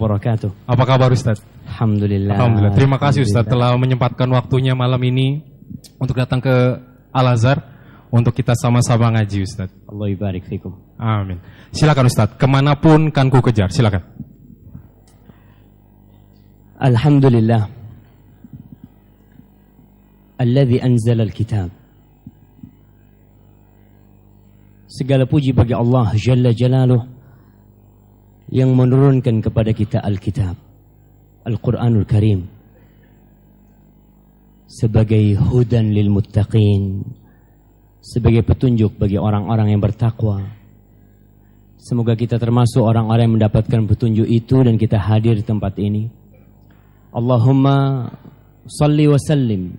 wabarakatuh. Apa kabar Ustaz? Alhamdulillah. Alhamdulillah. Terima kasih Ustaz telah menyempatkan waktunya malam ini untuk datang ke Al-Azhar untuk kita sama-sama ngaji Ustaz. Allah ibarik fikum. Amin. Silakan Ustaz, kemanapun kan ku kejar. Silakan. Alhamdulillah. Alladzi anzala al-kitab. Segala puji bagi Allah Jalla Jalaluh yang menurunkan kepada kita Al-Kitab, Al-Quranul Karim, sebagai hudan lil muttaqin, sebagai petunjuk bagi orang-orang yang bertakwa. Semoga kita termasuk orang-orang yang mendapatkan petunjuk itu dan kita hadir di tempat ini. Allahumma salli wa sallim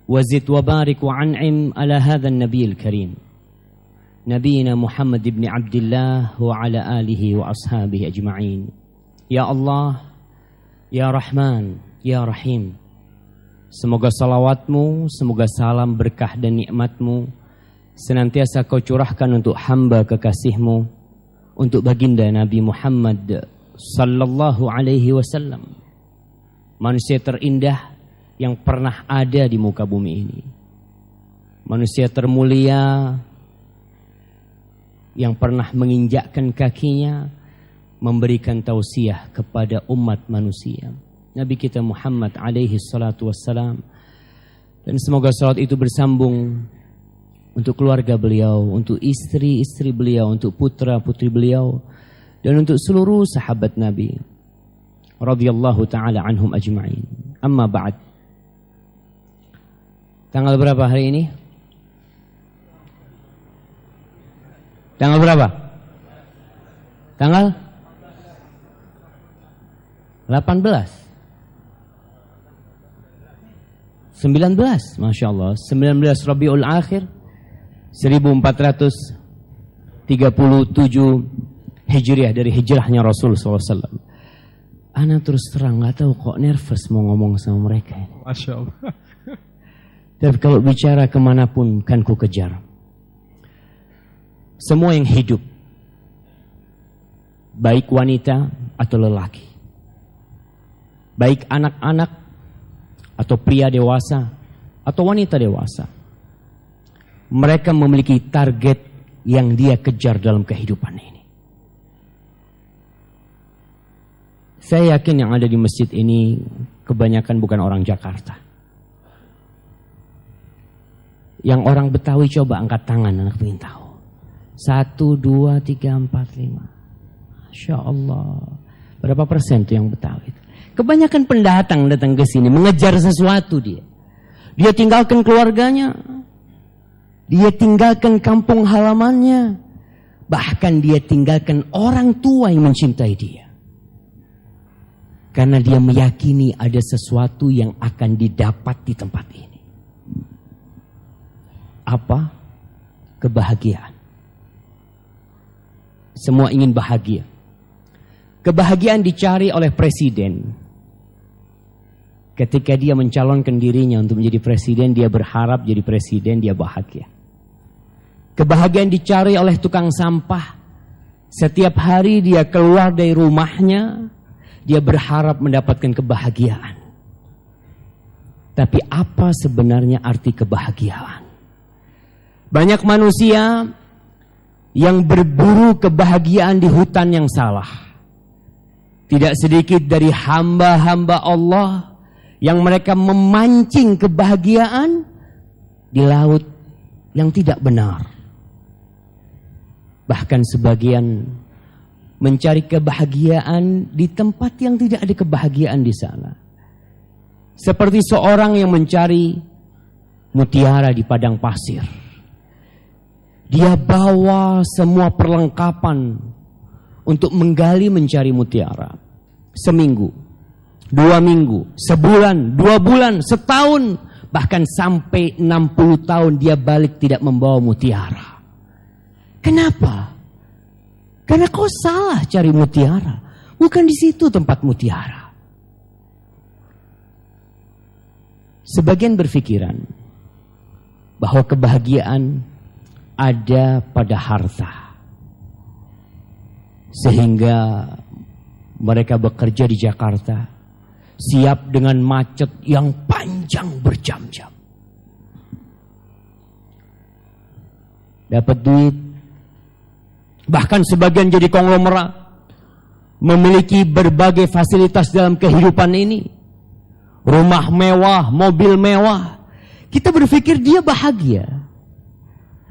wa zid wa barik wa an'im ala hadha an-nabiyil karim Nabiina Muhammad ibn Abdullah wa ala alihi wa ashabihi ajma'in. Ya Allah, Ya Rahman, Ya Rahim, semoga salawatmu, semoga salam berkah dan nikmatmu senantiasa kau curahkan untuk hamba kekasihmu, untuk baginda Nabi Muhammad sallallahu alaihi wasallam, manusia terindah yang pernah ada di muka bumi ini, manusia termulia yang pernah menginjakkan kakinya memberikan tausiah kepada umat manusia, Nabi kita Muhammad alaihi salatu wassalam. Dan semoga salat itu bersambung untuk keluarga beliau, untuk istri-istri beliau, untuk putra-putri beliau, dan untuk seluruh sahabat Nabi radhiyallahu ta'ala anhum ajma'in. Amma ba'd. Tanggal berapa hari ini? Tanggal berapa? Tanggal 18 19, Masya Allah, 19 Rabiul Akhir 1437 Hijriah, dari hijrahnya Rasul SAW. Ana terus terang gak tahu kok nervous mau ngomong sama mereka. Masya Allah. Tapi kalau bicara kemanapun kan ku kejar. Semua yang hidup, baik wanita atau lelaki, baik anak-anak atau pria dewasa atau wanita dewasa, mereka memiliki target yang dia kejar dalam kehidupan ini. Saya yakin yang ada di masjid ini kebanyakan bukan orang Jakarta. Yang orang Betawi coba angkat tangan, anak ingin tahu. 1, 2, 3, 4, 5. Masya Allah. Berapa persen tuh yang Betawi? Kebanyakan pendatang datang ke sini mengejar sesuatu dia. Dia tinggalkan keluarganya. Dia tinggalkan kampung halamannya. Bahkan dia tinggalkan orang tua yang mencintai dia. Karena dia meyakini ada sesuatu yang akan didapat di tempat ini. Apa? Kebahagiaan. Semua ingin bahagia. Kebahagiaan dicari oleh presiden. Ketika dia mencalonkan dirinya untuk menjadi presiden, dia berharap jadi presiden, dia bahagia. Kebahagiaan dicari oleh tukang sampah. Setiap hari dia keluar dari rumahnya, dia berharap mendapatkan kebahagiaan. Tapi apa sebenarnya arti kebahagiaan? Banyak manusia yang berburu kebahagiaan di hutan yang salah. Tidak sedikit dari hamba-hamba Allah yang mereka memancing kebahagiaan di laut yang tidak benar. Bahkan sebagian mencari kebahagiaan di tempat yang tidak ada kebahagiaan di sana. Seperti seorang yang mencari mutiara di padang pasir. Dia bawa semua perlengkapan untuk menggali mencari mutiara. Seminggu, 2 minggu, sebulan, 2 bulan, setahun, bahkan sampai 60 tahun dia balik tidak membawa mutiara. Kenapa? Karena kau salah cari mutiara. Bukan di situ tempat mutiara. Sebagian berpikiran bahwa kebahagiaan ada pada harta. Sehingga Mereka bekerja di Jakarta, siap dengan macet yang panjang berjam-jam. Dapat duit, bahkan sebagian jadi konglomerat, memiliki berbagai fasilitas dalam kehidupan ini. Rumah mewah, mobil mewah. Kita berpikir dia bahagia.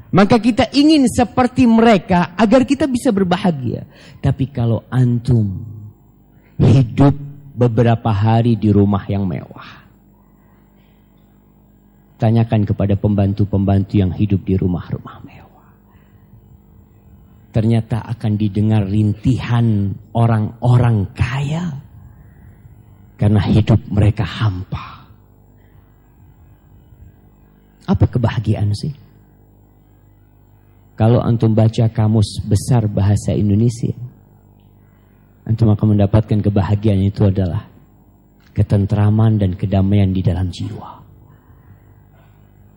Maka kita ingin seperti mereka agar kita bisa berbahagia. Tapi kalau antum hidup beberapa hari di rumah yang mewah, tanyakan kepada pembantu-pembantu yang hidup di rumah-rumah mewah. Ternyata akan didengar rintihan orang-orang kaya karena hidup mereka hampa. Apa kebahagiaan sih? Kalau antum baca Kamus Besar Bahasa Indonesia, antum akan mendapatkan kebahagiaan itu adalah ketentraman dan kedamaian di dalam jiwa.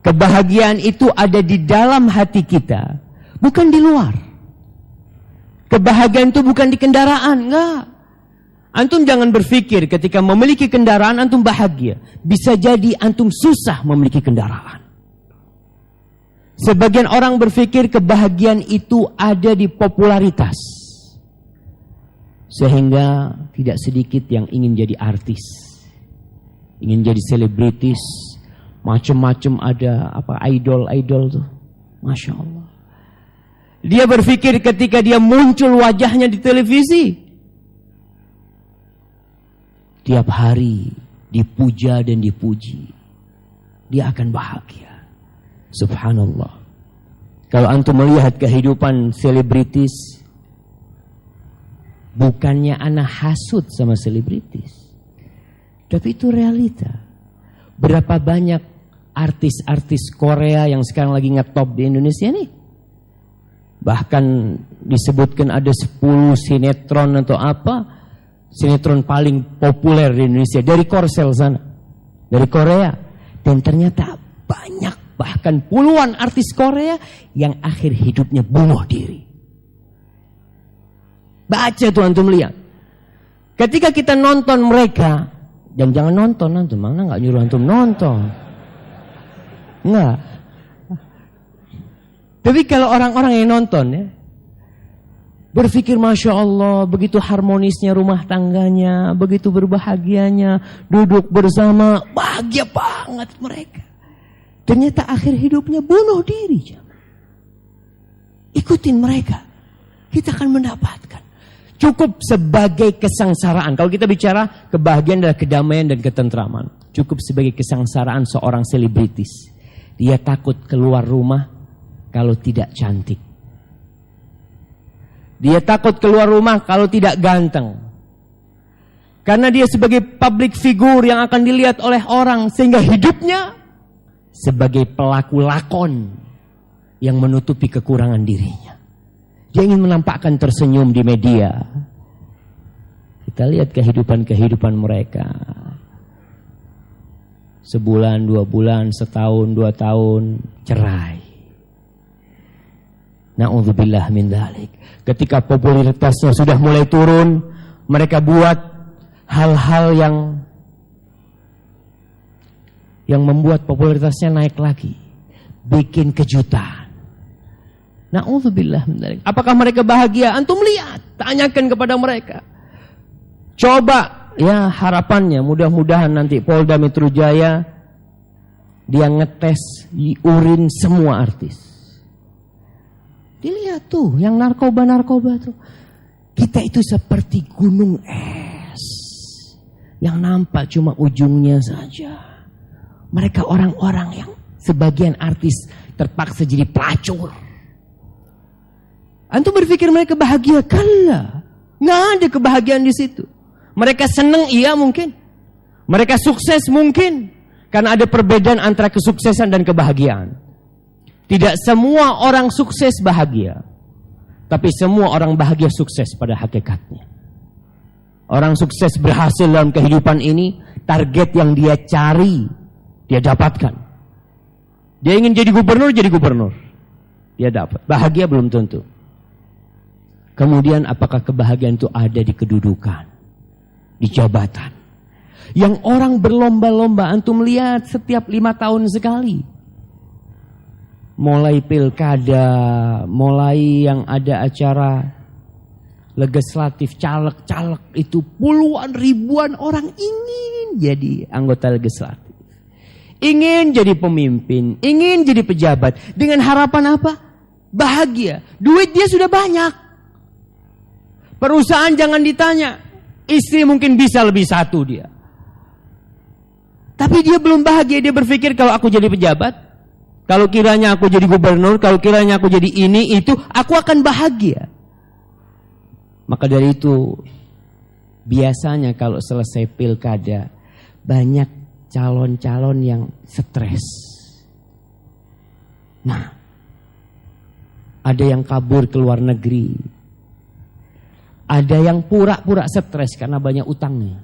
Kebahagiaan itu ada di dalam hati kita, bukan di luar. Kebahagiaan itu bukan di kendaraan, enggak. Antum jangan berpikir ketika memiliki kendaraan antum bahagia. Bisa jadi antum susah memiliki kendaraan. Sebagian orang berpikir kebahagiaan itu ada di popularitas. Sehingga tidak sedikit yang ingin jadi artis, ingin jadi selebritis, macam-macam ada idol tuh. Masya Allah. Dia berpikir ketika dia muncul wajahnya di televisi, tiap hari dipuja dan dipuji, dia akan bahagia. Subhanallah. Kalau antum melihat kehidupan selebritis, bukannya ana hasut sama selebritis, tapi itu realita. Berapa banyak artis-artis Korea yang sekarang lagi ngetop di Indonesia nih? Bahkan disebutkan ada 10 sinetron atau apa, sinetron paling populer di Indonesia dari Korsel sana, dari Korea. Dan ternyata banyak, bahkan puluhan artis Korea yang akhir hidupnya bunuh diri. Baca tuh antum lihat. Ketika kita nonton mereka, dan jangan nonton antum, mana nggak nyuruh antum nonton. Enggak. Tapi kalau orang-orang yang nonton ya, berpikir Masya Allah, begitu harmonisnya rumah tangganya, begitu berbahagianya, duduk bersama, bahagia banget mereka. Ternyata akhir hidupnya bunuh diri. Ikutin mereka, kita akan mendapatkan. Cukup sebagai kesengsaraan. Kalau kita bicara kebahagiaan adalah kedamaian dan ketentraman. Cukup sebagai kesengsaraan seorang selebritis. Dia takut keluar rumah kalau tidak cantik. Dia takut keluar rumah kalau tidak ganteng. Karena dia sebagai public figure yang akan dilihat oleh orang. Sehingga hidupnya sebagai pelaku lakon yang menutupi kekurangan dirinya. Dia ingin menampakkan tersenyum di media. Kita lihat kehidupan-kehidupan mereka. Sebulan, 2 bulan, setahun, 2 tahun, cerai. Na'udzubillah min dzalik. Ketika popularitasnya sudah mulai turun, mereka buat hal-hal yang membuat popularitasnya naik lagi. Bikin kejutan. Na'udzubillah min dzalik. Apakah mereka bahagia? Antum lihat, tanyakan kepada mereka. Coba, ya harapannya mudah-mudahan nanti Polda Metro Jaya dia ngetes urin semua artis. Dilihat tuh, yang narkoba tuh. Kita itu seperti gunung es yang nampak cuma ujungnya saja. Mereka orang-orang yang sebagian artis terpaksa jadi pelacur. Antum berpikir mereka bahagia? Kala. Nggak ada kebahagiaan di situ. Mereka senang, iya mungkin. Mereka sukses mungkin. Karena ada perbedaan antara kesuksesan dan kebahagiaan. Tidak semua orang sukses bahagia. Tapi semua orang bahagia sukses pada hakikatnya. Orang sukses berhasil dalam kehidupan ini, target yang dia cari, dia dapatkan. Dia ingin jadi gubernur, dia dapat. Bahagia belum tentu. Kemudian apakah kebahagiaan itu ada di kedudukan? di jabatan. Yang orang berlomba-lomba, antum lihat setiap 5 tahun sekali. Mulai pilkada, mulai yang ada acara legislatif, caleg-caleg itu puluhan ribuan orang ingin jadi anggota legislatif. Ingin jadi pemimpin, ingin jadi pejabat. Dengan harapan apa? Bahagia. Duit dia sudah banyak. Perusahaan jangan ditanya. Istri mungkin bisa lebih satu dia. Tapi dia belum bahagia. Dia berpikir kalau aku jadi pejabat, kalau kiranya aku jadi gubernur, kalau kiranya aku jadi ini, itu, aku akan bahagia. Maka dari itu, biasanya kalau selesai pilkada, banyak calon-calon yang stres. Nah, ada yang kabur ke luar negeri. Ada yang pura-pura stres karena banyak utangnya.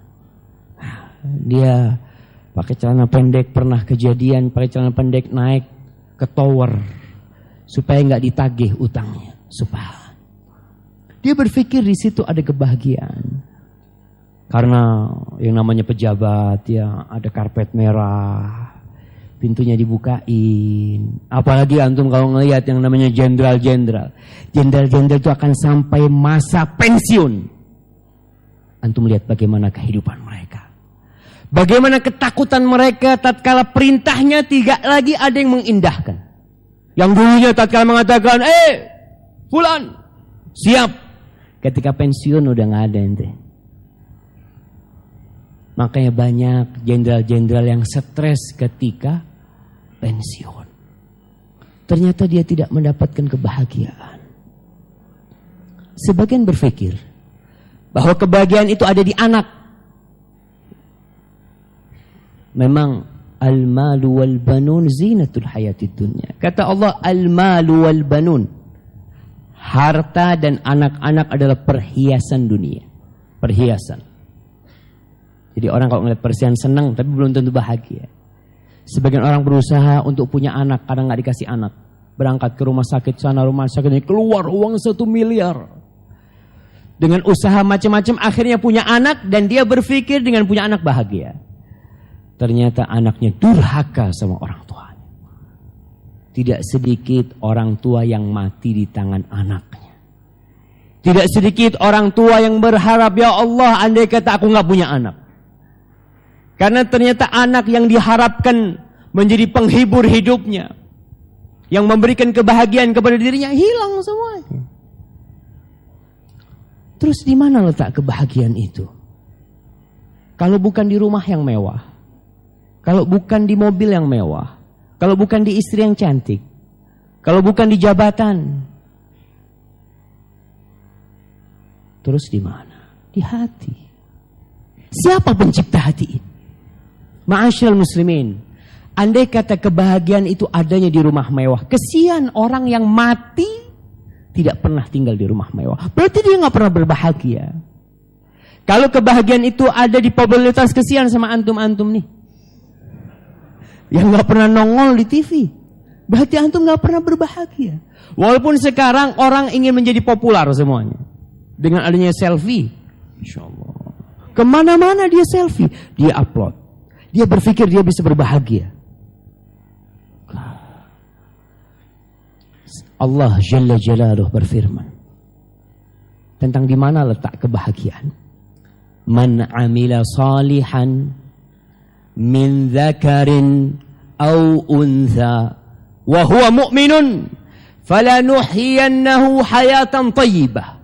Dia pakai celana pendek, pernah kejadian pakai celana pendek naik ke tower supaya nggak ditagih utangnya. Supaya dia berpikir di situ ada kebahagiaan. Karena yang namanya pejabat ya ada karpet merah, pintunya dibukain. Apalagi antum kalau ngelihat yang namanya jenderal-jenderal. Jenderal-jenderal itu akan sampai masa pensiun. Antum lihat bagaimana kehidupan mereka. Bagaimana ketakutan mereka tatkala perintahnya tidak lagi ada yang mengindahkan. Yang dulunya tatkala mengatakan, fulan, siap. Ketika pensiun udah gak ada ente. Makanya banyak jenderal-jenderal yang stres ketika pensiun. Ternyata dia tidak mendapatkan kebahagiaan. Sebagian berpikir bahwa kebahagiaan itu ada di anak. Memang al-malu wal banun zinatul hayatid dunya. Kata Allah, al-malu wal banun. Harta dan anak-anak adalah perhiasan dunia. Perhiasan. Jadi orang kalau ngeliat perhiasan senang tapi belum tentu bahagia. Sebagian orang berusaha untuk punya anak, kadang nggak dikasih anak. Berangkat ke rumah sakit sana, rumah sakit ini, keluar uang 1 miliar. Dengan usaha macam-macam akhirnya punya anak dan dia berpikir dengan punya anak bahagia. Ternyata anaknya durhaka sama orang tuanya. Tidak sedikit orang tua yang mati di tangan anaknya. Tidak sedikit orang tua yang berharap, ya Allah andai kata aku nggak punya anak. Karena ternyata anak yang diharapkan menjadi penghibur hidupnya, yang memberikan kebahagiaan kepada dirinya, hilang semuanya. Terus di mana letak kebahagiaan itu? Kalau bukan di rumah yang mewah, kalau bukan di mobil yang mewah, kalau bukan di istri yang cantik, kalau bukan di jabatan, terus di mana? Di hati. Siapa pencipta hati ini? Ma'asyiral muslimin, andai kata kebahagiaan itu adanya di rumah mewah, kesian orang yang mati tidak pernah tinggal di rumah mewah. Berarti dia gak pernah berbahagia. Kalau kebahagiaan itu ada di popularitas, kesian sama antum-antum nih yang gak pernah nongol di TV. Berarti antum gak pernah berbahagia. Walaupun sekarang orang ingin menjadi populer semuanya dengan adanya selfie. Insya Allah, kemana-mana dia selfie, dia upload. Dia berpikir dia bisa berbahagia. Allah Jalla Jalaluh berfirman tentang di mana letak kebahagiaan. Man amila salihan min dzakarin aw untha wa huwa mu'minun falanuhyiyannahu hayatan thayyibah.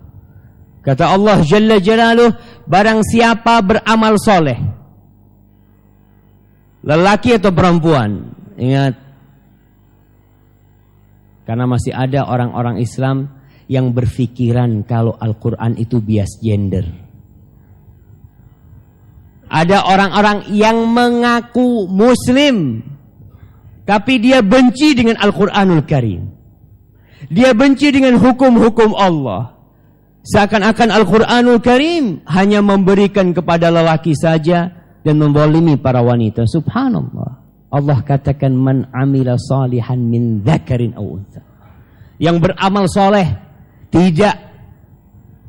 Kata Allah Jalla Jalaluh, barang siapa beramal soleh, lelaki atau perempuan, ingat, karena masih ada orang-orang Islam yang berpikiran kalau Al-Quran itu bias gender. Ada orang-orang yang mengaku Muslim, tapi dia benci dengan Al-Quranul Karim. Dia benci dengan hukum-hukum Allah. Seakan-akan Al-Quranul Karim hanya memberikan kepada lelaki saja dan membolimi para wanita. Subhanallah. Allah katakan man amila salihan min dzakarin aw untha. Yang beramal soleh tidak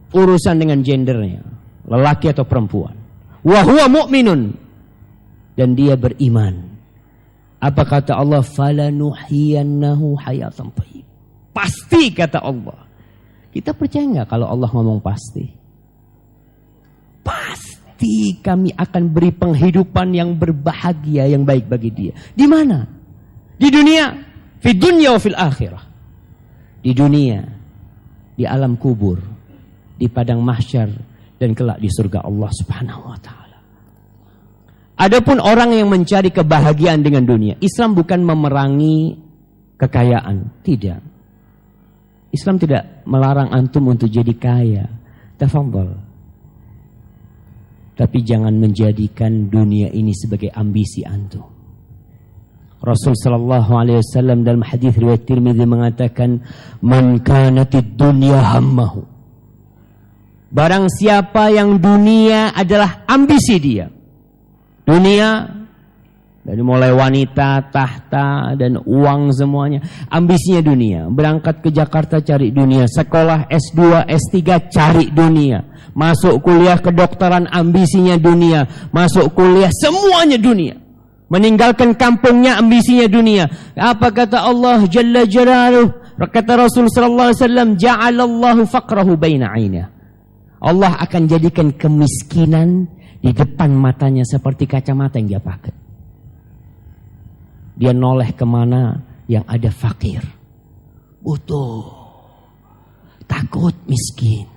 urusan dengan gendernya, lelaki atau perempuan. wa huwa mu'minun, dan dia beriman. Apa kata Allah? Falanuhyiyannahu hayatan thayyibah. Pasti kata Allah. Kita percaya enggak kalau Allah ngomong pasti? Pasti kami akan beri penghidupan yang berbahagia, yang baik bagi dia. Di mana? Di dunia, fi dunya wa fil akhirah. Di dunia, di alam kubur, di padang mahsyar, dan kelak di surga Allah Subhanahu wa taala. Adapun orang yang mencari kebahagiaan dengan dunia, Islam bukan memerangi kekayaan, tidak. Islam tidak melarang antum untuk jadi kaya. Tafadhol. Tapi jangan menjadikan dunia ini sebagai ambisi antum. Rasul sallallahu alaihi wasallam dalam hadis riwayat Tirmidzi mengatakan, "Man kanatid dunya hammahu." Barang siapa yang dunia adalah ambisi dia. Dunia, dari mulai wanita, tahta, dan uang semuanya. Ambisinya dunia. Berangkat ke Jakarta cari dunia. Sekolah S2, S3 cari dunia. Masuk kuliah kedokteran ambisinya dunia. Masuk kuliah semuanya dunia. Meninggalkan kampungnya ambisinya dunia. Apa kata Allah Jalla Jalaluh? Kata Rasul sallallahu alaihi wasallam, "Ja'alallahu faqrahu baina 'ainah." Allah akan jadikan kemiskinan di depan matanya seperti kacamata yang dia pakai. Dia noleh kemana yang ada fakir, butuh, takut miskin.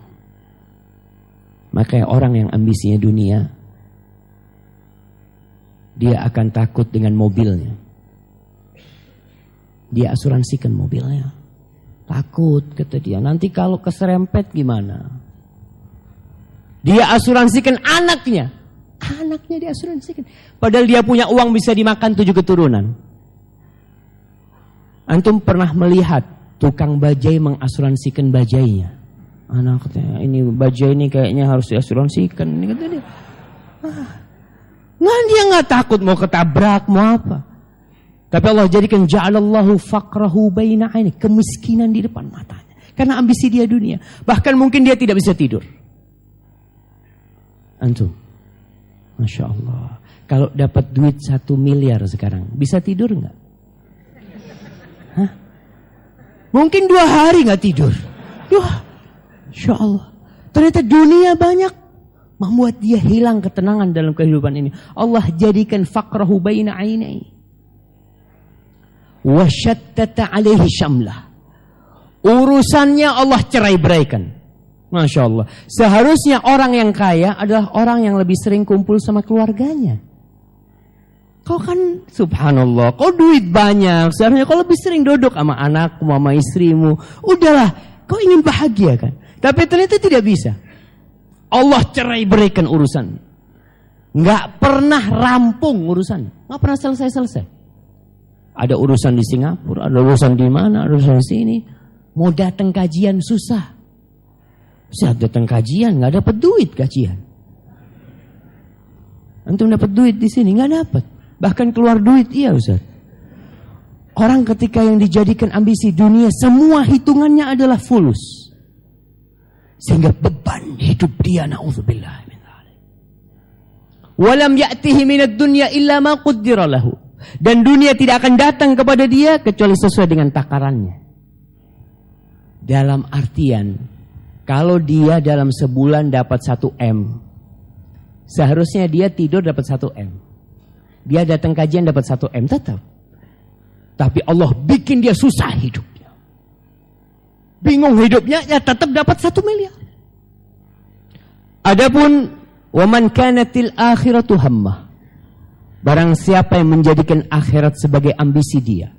Makanya orang yang ambisinya dunia, dia akan takut dengan mobilnya. Dia asuransikan mobilnya. Takut kata dia, nanti kalau keserempet gimana? Dia asuransikan anaknya. Anaknya dia asuransikan. Padahal dia punya uang bisa dimakan 7 keturunan. Antum pernah melihat tukang bajai mengasuransikan bajainya? Anaknya, ini bajai ini kayaknya harus diasuransikan. Ini kata dia. Nah dia gak takut mau ketabrak, mau apa. Tapi Allah jadikan ja'alallahu faqrahu baina 'ainih. Kemiskinan di depan matanya. Karena ambisi dia dunia. Bahkan mungkin dia tidak bisa tidur. Antum, Masya Allah, kalau dapat duit 1 miliar sekarang, bisa tidur nggak? Hah? Mungkin 2 hari nggak tidur. Masya Allah, ternyata dunia banyak membuat dia hilang ketenangan dalam kehidupan ini. Allah jadikan faqrahu baina 'ainai wa syattata 'alaihi syamlah. Urusannya Allah cerai-beraikan. Masya Allah. Seharusnya orang yang kaya adalah orang yang lebih sering kumpul sama keluarganya. Kau kan subhanallah, kau duit banyak. Seharusnya kau lebih sering duduk sama anakmu, sama istrimu. Udahlah, kau ingin bahagia kan. Tapi ternyata tidak bisa. Allah cerai berikan urusan. Nggak pernah rampung urusan. Nggak pernah selesai-selesai. Ada urusan di Singapura, ada urusan di mana, ada urusan di sini. Mau datang kajian susah. Saat datang kajian nggak dapat duit kajian. Antum dapat duit di sini nggak dapat. Bahkan keluar duit iya Ustaz. Orang ketika yang dijadikan ambisi dunia semua hitungannya adalah fulus. Sehingga beban hidup dia na'udzubillah min dzalik. Walam ya'tihi minad dunya illa ma qaddara lahu. Dan dunia tidak akan datang kepada dia kecuali sesuai dengan takarannya. Dalam artian kalau dia dalam sebulan dapat 1 M, seharusnya dia tidur dapat 1 M. Dia datang kajian dapat 1 M tetap. Tapi Allah bikin dia susah hidupnya. Bingung hidupnya, ya tetap dapat 1 miliar. Adapun waman kanatil akhiratu hammah. Barang siapa yang menjadikan akhirat sebagai ambisi dia.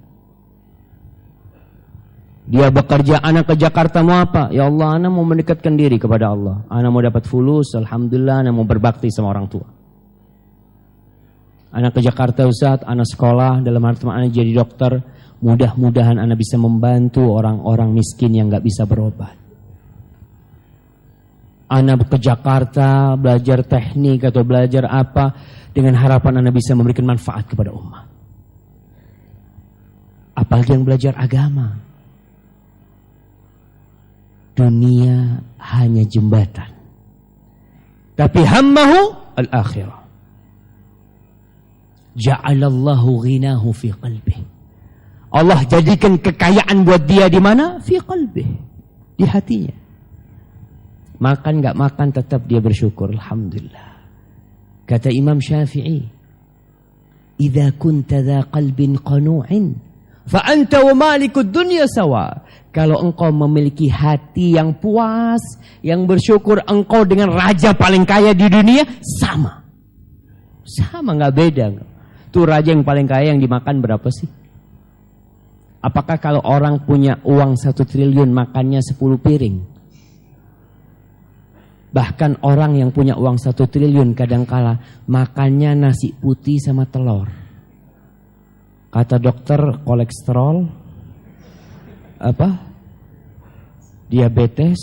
Dia bekerja, anak ke Jakarta mau apa? Ya Allah, anak mau mendekatkan diri kepada Allah. Anak mau dapat fulus, alhamdulillah, anak mau berbakti sama orang tua. Anak ke Jakarta Ustaz, anak sekolah, dalam arti anak jadi dokter. Mudah-mudahan anak bisa membantu orang-orang miskin yang gak bisa berobat. Anak ke Jakarta, belajar teknik atau belajar apa, dengan harapan anak bisa memberikan manfaat kepada umat. Apalagi yang belajar agama. Dunia hanya jembatan. Tapi hammahu al-akhirah. Ja'alallahu ghinahu fi qalbih. Allah jadikan kekayaan buat dia di mana? Fi qalbih. Di hatinya. Makan gak makan tetap dia bersyukur. Alhamdulillah. Kata Imam Syafi'i, "Idza kunta dha qalbin qanu'in, fa anta wa malikud dunya sawa." Kalau engkau memiliki hati yang puas, yang bersyukur, engkau dengan raja paling kaya di dunia sama. Sama, gak beda. Tuh raja yang paling kaya yang dimakan berapa sih? Apakah kalau orang punya uang 1 triliun makannya 10 piring? Bahkan orang yang punya uang 1 triliun kadangkala makannya nasi putih sama telur. Kata dokter kolesterol, diabetes,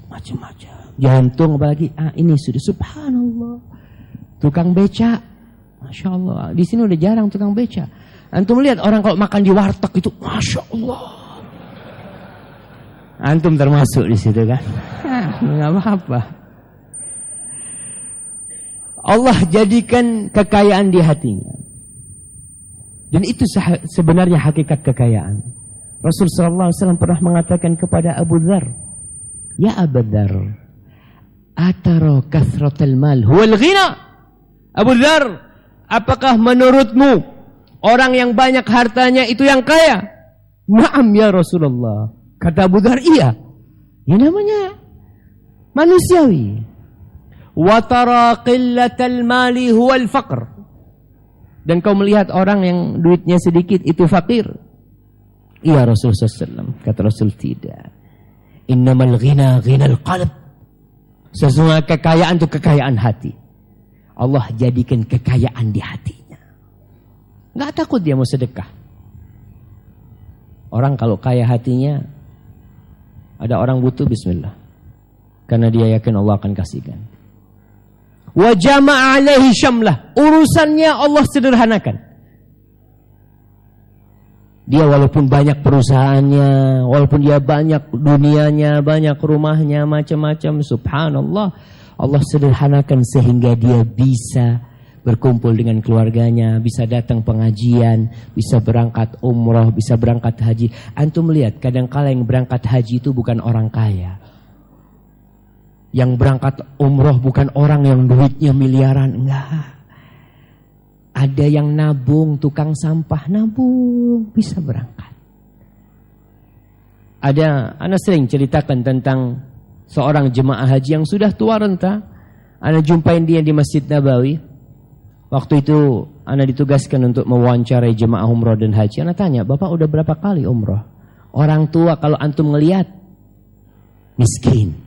macam-macam. Jantung apalagi, ini sudah subhanallah. Tukang beca, Masya Allah. Di sini udah jarang tukang beca. Antum lihat orang kalau makan di warteg itu, Masya Allah. Antum termasuk di situ kan? Nggak apa-apa. Allah jadikan kekayaan di hatinya. Dan itu sebenarnya hakikat kekayaan. Rasul sallallahu alaihi wasallam pernah mengatakan kepada Abu Dzar, "Ya Abu Dzar, atara kathratal mal huwal ghina?" Abu Dzar, apakah menurutmu orang yang banyak hartanya itu yang kaya? Naam ya Rasulullah. Kata Abu Dzar, iya. Ya namanya manusiawi. Wa tara qillatal mali huwal faqr. Dan kau melihat orang yang duitnya sedikit itu fakir. Iya Rasulullah SAW. Kata Rasul, tidak. Innamal ghina ghinal qalb. Sesungguhnya kekayaan itu kekayaan hati. Allah jadikan kekayaan di hatinya. Nggak takut dia mau sedekah. Orang kalau kaya hatinya, ada orang butuh, bismillah. Karena dia yakin Allah akan kasihkan. Wa jama'a alaihi syamlah. Urusannya Allah sederhanakan. Dia walaupun banyak perusahaannya, walaupun dia banyak dunianya, banyak rumahnya, macam-macam, subhanallah, Allah sederhanakan sehingga dia bisa berkumpul dengan keluarganya, bisa datang pengajian, bisa berangkat umroh, bisa berangkat haji. Antum lihat, kadang-kala yang berangkat haji itu bukan orang kaya. Yang berangkat umroh bukan orang yang duitnya miliaran, enggak. Ada yang nabung, tukang sampah nabung, bisa berangkat. Ana sering ceritakan tentang seorang jemaah haji yang sudah tua renta. Ana jumpain dia di Masjid Nabawi. Waktu itu ana ditugaskan untuk mewawancarai jemaah umroh dan haji. Ana tanya, "Bapak udah berapa kali umroh?" Orang tua kalau antum ngelihat miskin.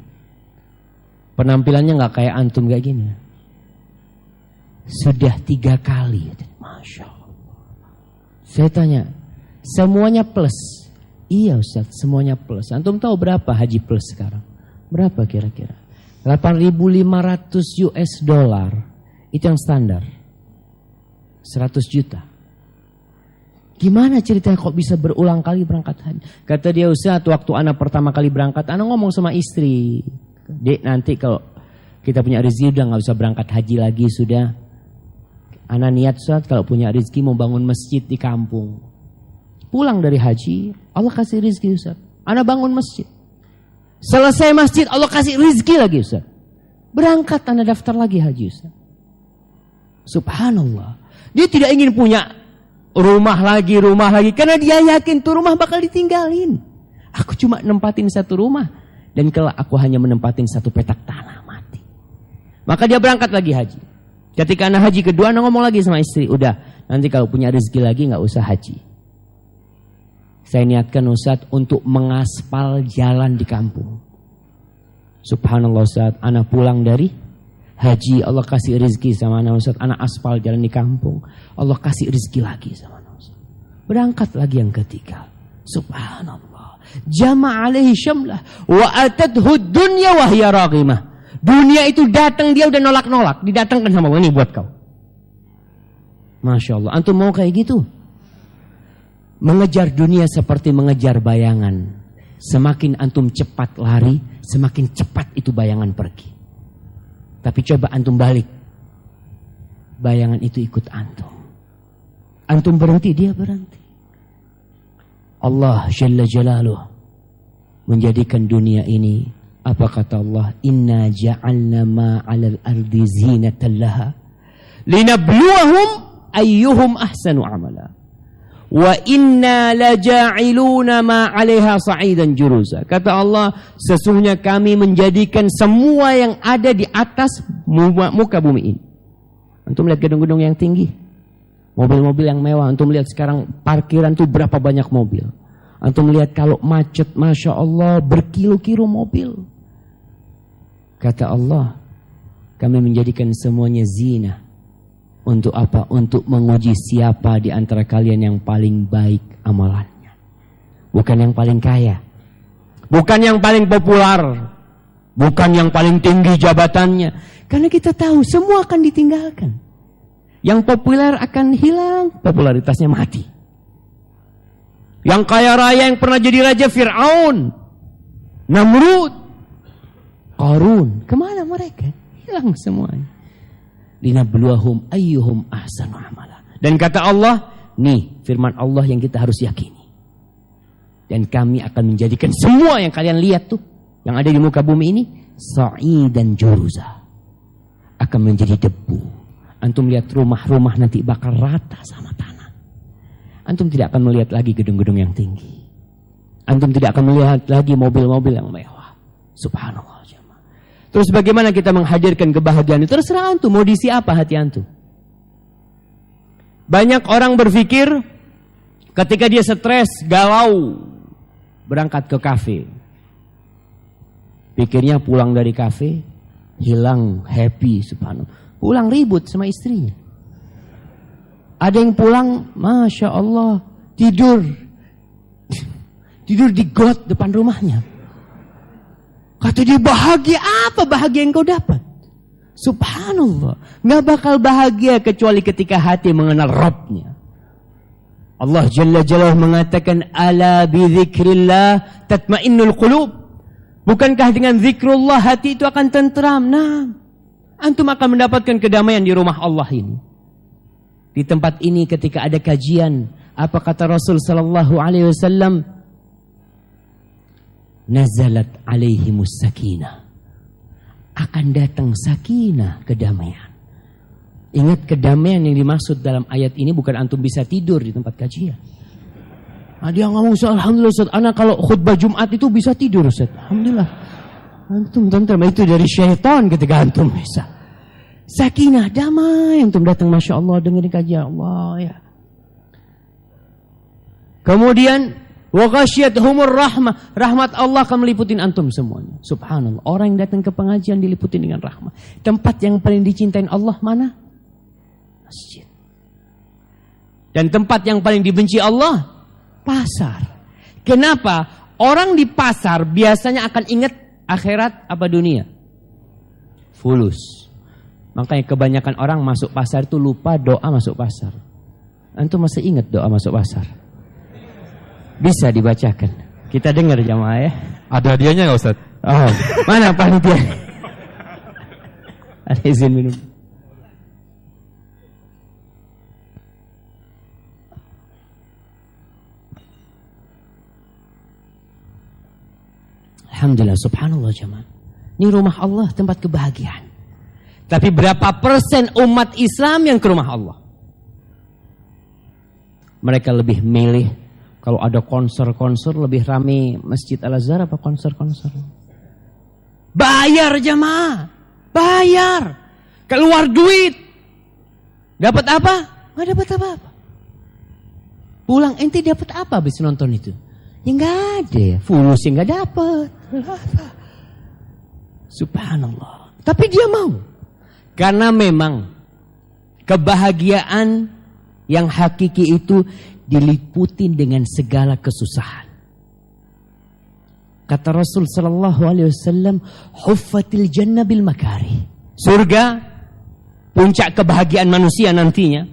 Penampilannya nggak kayak antum kayak gini. Sudah 3 kali. Masya Allah. Saya tanya, semuanya plus? Iya Ustaz, semuanya plus. Antum tahu berapa haji plus sekarang? Berapa kira-kira? 8.500 US dollar. Itu yang standar. 100 juta. Gimana ceritanya kok bisa berulang kali berangkat haji? Kata dia, Ustaz, waktu anak pertama kali berangkat, anak ngomong sama istri, "Dek, nanti kalau kita punya rezeki udah gak usah berangkat haji lagi, sudah. Ana niat Ustaz kalau punya rezeki mau bangun masjid di kampung." Pulang dari haji, Allah kasih rezeki Ustaz. Ana bangun masjid. Selesai masjid, Allah kasih rezeki lagi Ustaz. Berangkat Ana daftar lagi haji Ustaz. Subhanallah. Dia tidak ingin punya rumah lagi. Karena dia yakin tuh rumah bakal ditinggalin. Aku cuma nempatin 1 rumah. Dan kelak aku hanya menempatin 1 petak tanah, mati. Maka dia berangkat lagi haji. Ketika anak haji kedua, anak ngomong lagi sama istri, "Udah, nanti kalau punya rezeki lagi gak usah haji. Saya niatkan Ustaz untuk mengaspal jalan di kampung." Subhanallah Ustaz, anak pulang dari haji, Allah kasih rezeki sama anak Ustaz. Anak aspal jalan di kampung, Allah kasih rezeki lagi sama anak Ustaz. Berangkat lagi yang ketiga. Subhanallah. Jama' alaihi syamlah wa atadhu dunya wa hiya raghimah. Dunia itu datang, dia udah nolak-nolak, didatangkan sama Allah, ini buat kau. Masya Allah. Antum mau kayak gitu? Mengejar dunia seperti mengejar bayangan. Semakin antum cepat lari, semakin cepat itu bayangan pergi. Tapi coba antum balik. bayangan itu ikut antum. Antum berhenti, dia berhenti. Allah Jalla Jalaluh menjadikan dunia ini, apa kata Allah? Inna ja'alna ma 'alal ardi zinatan laha linabluwahum ayyuhum ahsanu amala. Wa inna laja'iluna ma 'alaiha sa'idan juruza. Kata Allah, sesungguhnya kami menjadikan semua yang ada di atas muka bumi ini. Antum lihat gedung-gedung yang tinggi, mobil-mobil yang mewah. Antum lihat sekarang parkiran tuh berapa banyak mobil. Antum lihat kalau macet, Masya Allah, berkilo-kilo mobil. Kata Allah, kami menjadikan semuanya zina. Untuk apa? Untuk menguji siapa di antara kalian yang paling baik amalannya. Bukan yang paling kaya. Bukan yang paling populer. Bukan yang paling tinggi jabatannya. Karena kita tahu semua akan ditinggalkan. Yang populer akan hilang, popularitasnya mati. Yang kaya raya yang pernah jadi raja, Fir'aun, Namrud, Qarun, kemana mereka? Hilang semuanya. Linabluwahum ayyuhum ahsanu amala. Dan kata Allah, nih firman Allah yang kita harus yakini. Dan kami akan menjadikan semua yang kalian lihat tuh, yang ada di muka bumi ini, sa'idan juruza, akan menjadi debu. Antum lihat rumah-rumah nanti bakal rata sama tanah. Antum tidak akan melihat lagi gedung-gedung yang tinggi. Antum tidak akan melihat lagi mobil-mobil yang mewah. Subhanallah. Terus bagaimana kita menghadirkan kebahagiaan itu? Terserah antum, mau diisi apa hati antum. Banyak orang berpikir ketika dia stres, galau, berangkat ke kafe. Pikirnya pulang dari kafe, hilang happy, subhanallah. Pulang ribut sama istrinya. Ada yang pulang, Masya Allah, tidur di got depan rumahnya. Kata dia, bahagia apa bahagia yang kau dapat? Subhanallah. Gak bakal bahagia kecuali ketika hati mengenal Rabbnya. Allah Jalla Jalaluhu mengatakan, ala bidzikrillah tatmainnul qulub. Bukankah dengan zikrullah hati itu akan tenteram? Nah, antum akan mendapatkan kedamaian di rumah Allah ini. Di tempat ini ketika ada kajian, apa kata Rasul sallallahu alaihi wasallam? Nazalat alaihimus sakinah. Akan datang sakinah, kedamaian. Ingat, kedamaian yang dimaksud dalam ayat ini bukan antum bisa tidur di tempat kajian. Ada yang ngomong, alhamdulillah Ustaz, anak kalau khutbah Jumat itu bisa tidur Ustaz. Alhamdulillah. Antum tentu itu dari syaitan ketika antum bisa. Sakinah, damai, antum datang Masya Allah dengerin kajian Allah ya. Kemudian wa ghasyiyatuhumur rahmah, rahmat Allah akan meliputin antum semuanya. Subhanallah, orang yang datang ke pengajian diliputin dengan rahmat. Tempat yang paling dicintain Allah mana? Masjid. Dan tempat yang paling dibenci Allah? Pasar. Kenapa? Orang di pasar biasanya akan ingat akhirat apa dunia? Fulus. Makanya kebanyakan orang masuk pasar itu lupa doa masuk pasar. Antum masih ingat doa masuk pasar? Bisa dibacakan. Kita dengar jamaah ya. Ada hadiahnya nggak Ustaz? Oh, mana panitia? Ada izin minum. Alhamdulillah, subhanallah jamaah. Ini rumah Allah, tempat kebahagiaan. Tapi berapa persen umat Islam yang ke rumah Allah? Mereka lebih milih kalau ada konser-konser lebih rame Masjid Al-Azhar apa konser-konser? Bayar jamaah. Bayar. Keluar duit. Dapat apa? Nggak dapat apa-apa. Pulang ente dapat apa habis nonton itu? Ya nggak ada. Fulus yang nggak dapat. Subhanallah. Tapi dia mau. Karena memang kebahagiaan yang hakiki itu diliputin dengan segala kesusahan. Kata Rasul sallallahu alaihi wasallam, huffatil jannah bil makari. Surga, puncak kebahagiaan manusia nantinya,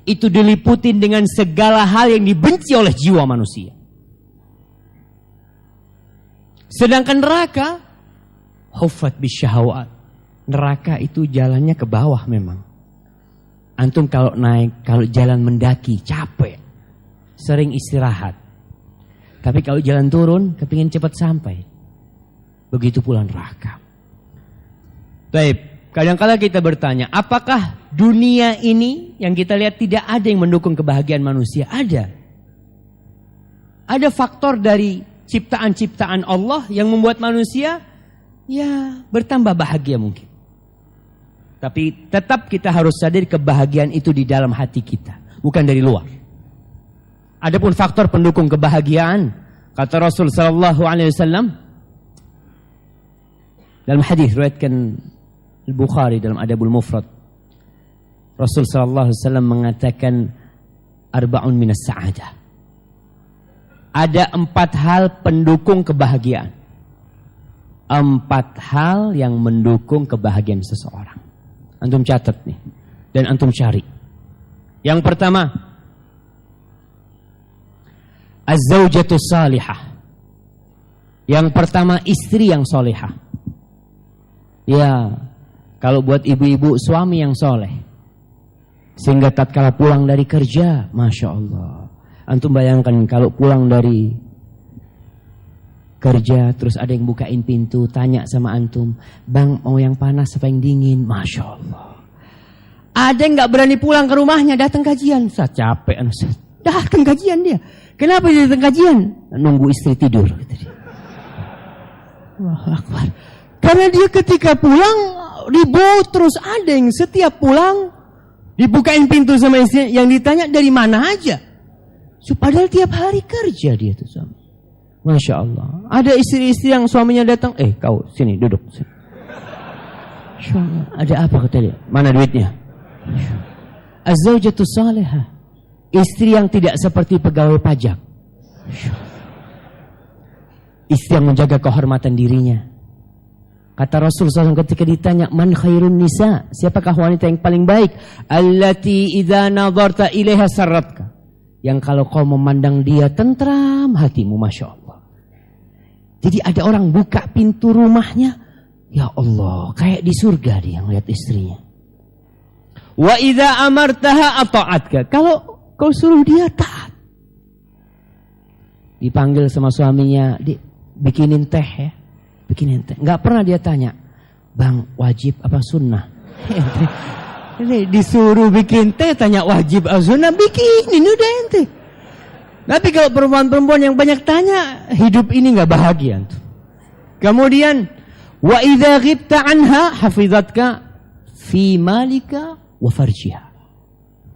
itu diliputin dengan segala hal yang dibenci oleh jiwa manusia. Sedangkan neraka, huffat bisyahawat. Neraka itu jalannya ke bawah memang. Antum kalau naik, kalau jalan mendaki, capek. Sering istirahat. Tapi kalau jalan turun, kepingin cepat sampai. Begitu pula neraka. Baik. Kadang-kala kita bertanya, apakah dunia ini yang kita lihat tidak ada yang mendukung kebahagiaan manusia? Ada. Ada faktor dari ciptaan-ciptaan Allah yang membuat manusia ya bertambah bahagia mungkin. Tapi tetap kita harus sadar kebahagiaan itu di dalam hati kita, bukan dari luar. Adapun faktor pendukung kebahagiaan, kata Rasul sallallahu alaihi wasallam dalam hadis riwayatkan Al-Bukhari dalam Adabul Mufrad, Rasul sallallahu alaihi wasallam mengatakan arba'un minas sa'adah. Ada 4 hal pendukung kebahagiaan. 4 hal yang mendukung kebahagiaan seseorang. Antum catat nih dan antum cari. Yang pertama, az-zaujatu salihah. Yang pertama, istri yang solehah. Ya, kalau buat ibu-ibu, suami yang soleh. Sehingga tatkala pulang dari kerja, Masya Allah. Antum bayangkan kalau pulang dari kerja, terus ada yang bukain pintu, tanya sama antum, Bang mau yang panas apa yang dingin? Masya Allah. Ada yang gak berani pulang ke rumahnya, datang kajian. Saya capek, datang kajian dia. Kenapa dia datang kajian? Nunggu istri tidur. Wah, Akbar. Karena dia ketika pulang ribut terus, ada yang setiap pulang dibukain pintu sama istri, yang ditanya dari mana aja. Padahal tiap hari kerja dia tuh suami. Masya Allah. Ada istri-istri yang suaminya datang, kau sini duduk. Sini. Ada apa kata dia? Mana duitnya? Az-zaujatu salihah. Istri yang tidak seperti pegawai pajak. Istri yang menjaga kehormatan dirinya. Kata Rasul SAW ketika ditanya, man khairun nisa, siapakah wanita yang paling baik? Allati idza nadharta ilaiha sarratka. Yang kalau kau memandang dia tentram hatimu, Masya Allah. Jadi ada orang buka pintu rumahnya, ya Allah, kayak di surga dia melihat istrinya. Wa idza amartaha ata'atka. Kalau kau suruh dia taat. Dipanggil sama suaminya, bikinin teh ya. Bikinin teh. Enggak pernah dia tanya, Bang, wajib apa sunnah? Disuruh bikin teh, tanya wajib apa sunnah, bikinin udah ente. Tapi kalau perempuan-perempuan yang banyak tanya, hidup ini enggak bahagia. Kemudian, wa idza ghibta anha hafizatka fi malika wa farjiha.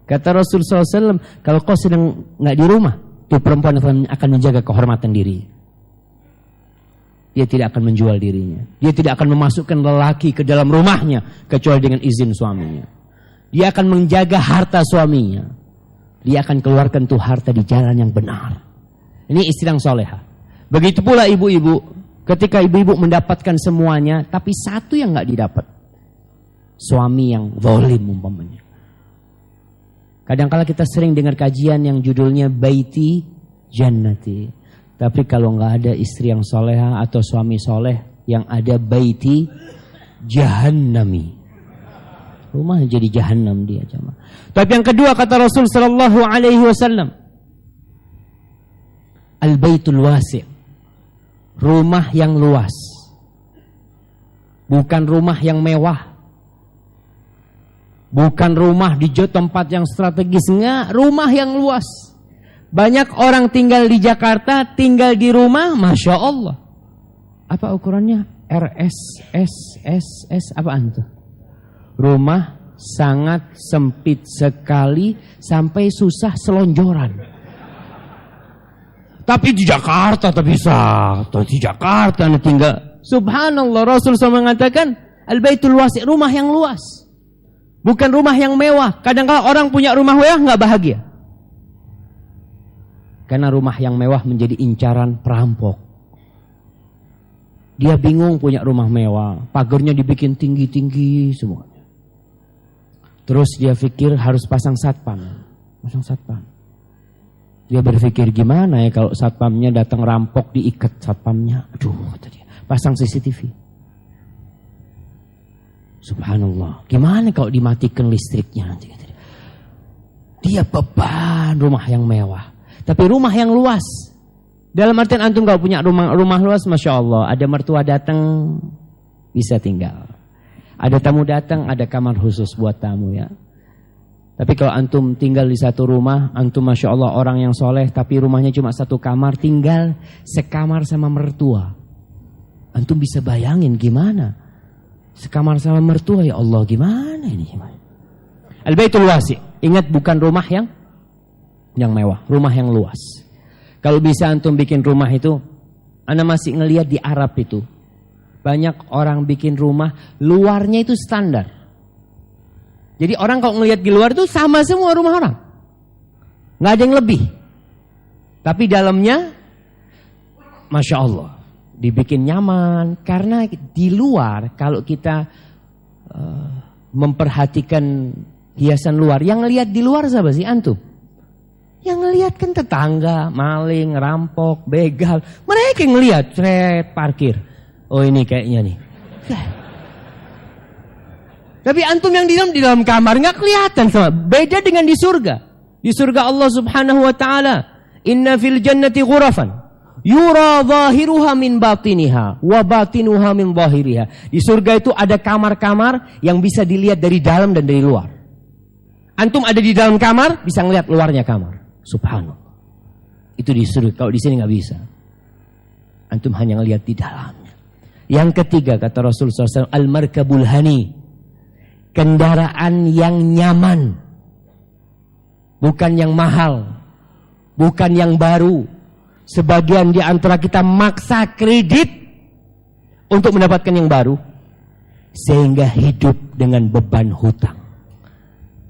Kata Rasul SAW, kalau kau sedang enggak di rumah, tuh perempuan akan menjaga kehormatan diri. Dia tidak akan menjual dirinya. Dia tidak akan memasukkan lelaki ke dalam rumahnya kecuali dengan izin suaminya. Dia akan menjaga harta suaminya. Dia akan keluarkan tuh harta di jalan yang benar. Ini istri yang soleha. Begitu pula ibu-ibu. Ketika ibu-ibu mendapatkan semuanya, tapi satu yang nggak didapat. Suami yang zalim umpamanya. Kadang-kala kita sering dengar kajian yang judulnya Baiti Jannati. Tapi kalau nggak ada istri yang soleha atau suami soleh, yang ada baiti jahannami. Rumah jadi jahannam dia jemaah. Tapi yang kedua kata Rasul sallallahu alaihi wasallam, al-baitul wasi'. Rumah yang luas. Bukan rumah yang mewah. Bukan rumah di tempat yang strategis, enggak, rumah yang luas. Banyak orang tinggal di Jakarta, tinggal di rumah, Masya Allah. Apa ukurannya? RSSSS, apaan tuh? Rumah sangat sempit sekali, sampai susah selonjoran. Tapi di Jakarta, tapi di Jakarta tinggal. Subhanallah, Rasul SAW mengatakan, al-baitul wasi', rumah yang luas. Bukan rumah yang mewah. Kadang-kadang orang punya rumah mewah nggak bahagia. Karena rumah yang mewah menjadi incaran perampok. Dia bingung punya rumah mewah. Pagarnya dibikin tinggi-tinggi semuanya. Terus dia pikir harus pasang satpam. Pasang satpam. Dia berpikir gimana ya kalau satpamnya datang rampok, diikat satpamnya. Aduh, tadi pasang CCTV. Subhanallah. Gimana kalau dimatikan listriknya nanti? Dia beban rumah yang mewah. Tapi rumah yang luas. Dalam artian antum kalau punya rumah luas, Masya Allah. Ada mertua datang, bisa tinggal. Ada tamu datang, ada kamar khusus buat tamu ya. Tapi kalau antum tinggal di satu rumah, antum Masya Allah orang yang soleh, tapi rumahnya cuma satu kamar, tinggal sekamar sama mertua. Antum bisa bayangin gimana? Sekamar sama mertua, ya Allah gimana ini? Al-Baitul Wasi'. Ingat bukan rumah yang mewah, rumah yang luas. Kalau bisa antum bikin rumah itu, ana masih ngelihat di Arab itu. Banyak orang bikin rumah, luarnya itu standar. Jadi orang kalau ngelihat di luar itu sama semua rumah orang. Nggak ada yang lebih. Tapi dalamnya, Masya Allah, dibikin nyaman. Karena di luar, kalau kita memperhatikan hiasan luar, yang ngelihat di luar siapa sih? Antum. Yang ngelihat kan tetangga, maling, rampok, begal. Mereka yang ngelihat, parkir. Oh ini kayaknya nih. Tapi antum yang di dalam kamar nggak kelihatan sama. Beda dengan di surga. Di surga Allah Subhanahu wa taala, "Inna fil jannati ghurafan yura zahiruha min batiniha wa batinuha min zahiriha." Di surga itu ada kamar-kamar yang bisa dilihat dari dalam dan dari luar. Antum ada di dalam kamar, bisa ngelihat luarnya kamar. Subhanallah. Itu di surga. Kalau di sini nggak bisa. Antum hanya ngelihat di dalamnya. Yang ketiga kata Rasulullah SAW, al-markabul hani, kendaraan yang nyaman, bukan yang mahal, bukan yang baru. Sebagian di antara kita maksa kredit untuk mendapatkan yang baru, sehingga hidup dengan beban hutang.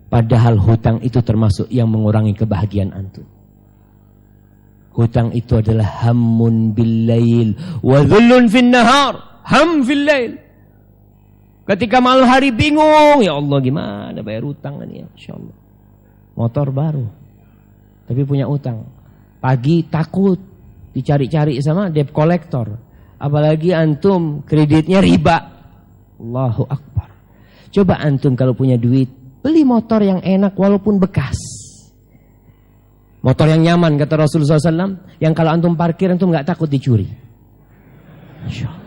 Padahal hutang itu termasuk yang mengurangi kebahagiaan antum. Hutang itu adalah hammun bil lail wa dhullun fin nahar. Ham fil lail. Ketika malam hari bingung, ya Allah gimana bayar hutang ini ya, insyaallah. Motor baru, tapi punya utang. Pagi takut dicari-cari sama debt collector. Apalagi antum kreditnya riba. Allahu Akbar. Coba antum kalau punya duit, beli motor yang enak walaupun bekas. Motor yang nyaman kata Rasulullah SAW, yang kalau antum parkir antum nggak takut dicuri. Masya Allah.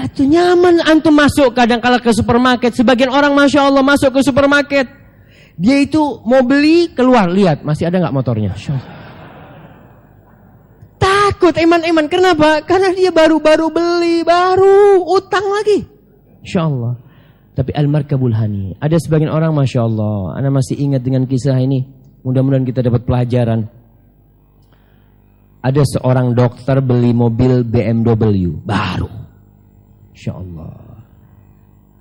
Itu nyaman antum masuk kadang kala ke supermarket. Sebagian orang Masya Allah masuk ke supermarket, dia itu mau beli keluar lihat masih ada nggak motornya. Takut iman-iman. Kenapa? Karena dia baru-baru beli, baru utang lagi. Insya Allah. Tapi al-markabul hani. Ada sebagian orang Masya Allah, Anda masih ingat dengan kisah ini. Mudah-mudahan kita dapat pelajaran. Ada seorang dokter beli mobil BMW baru. Insya Allah.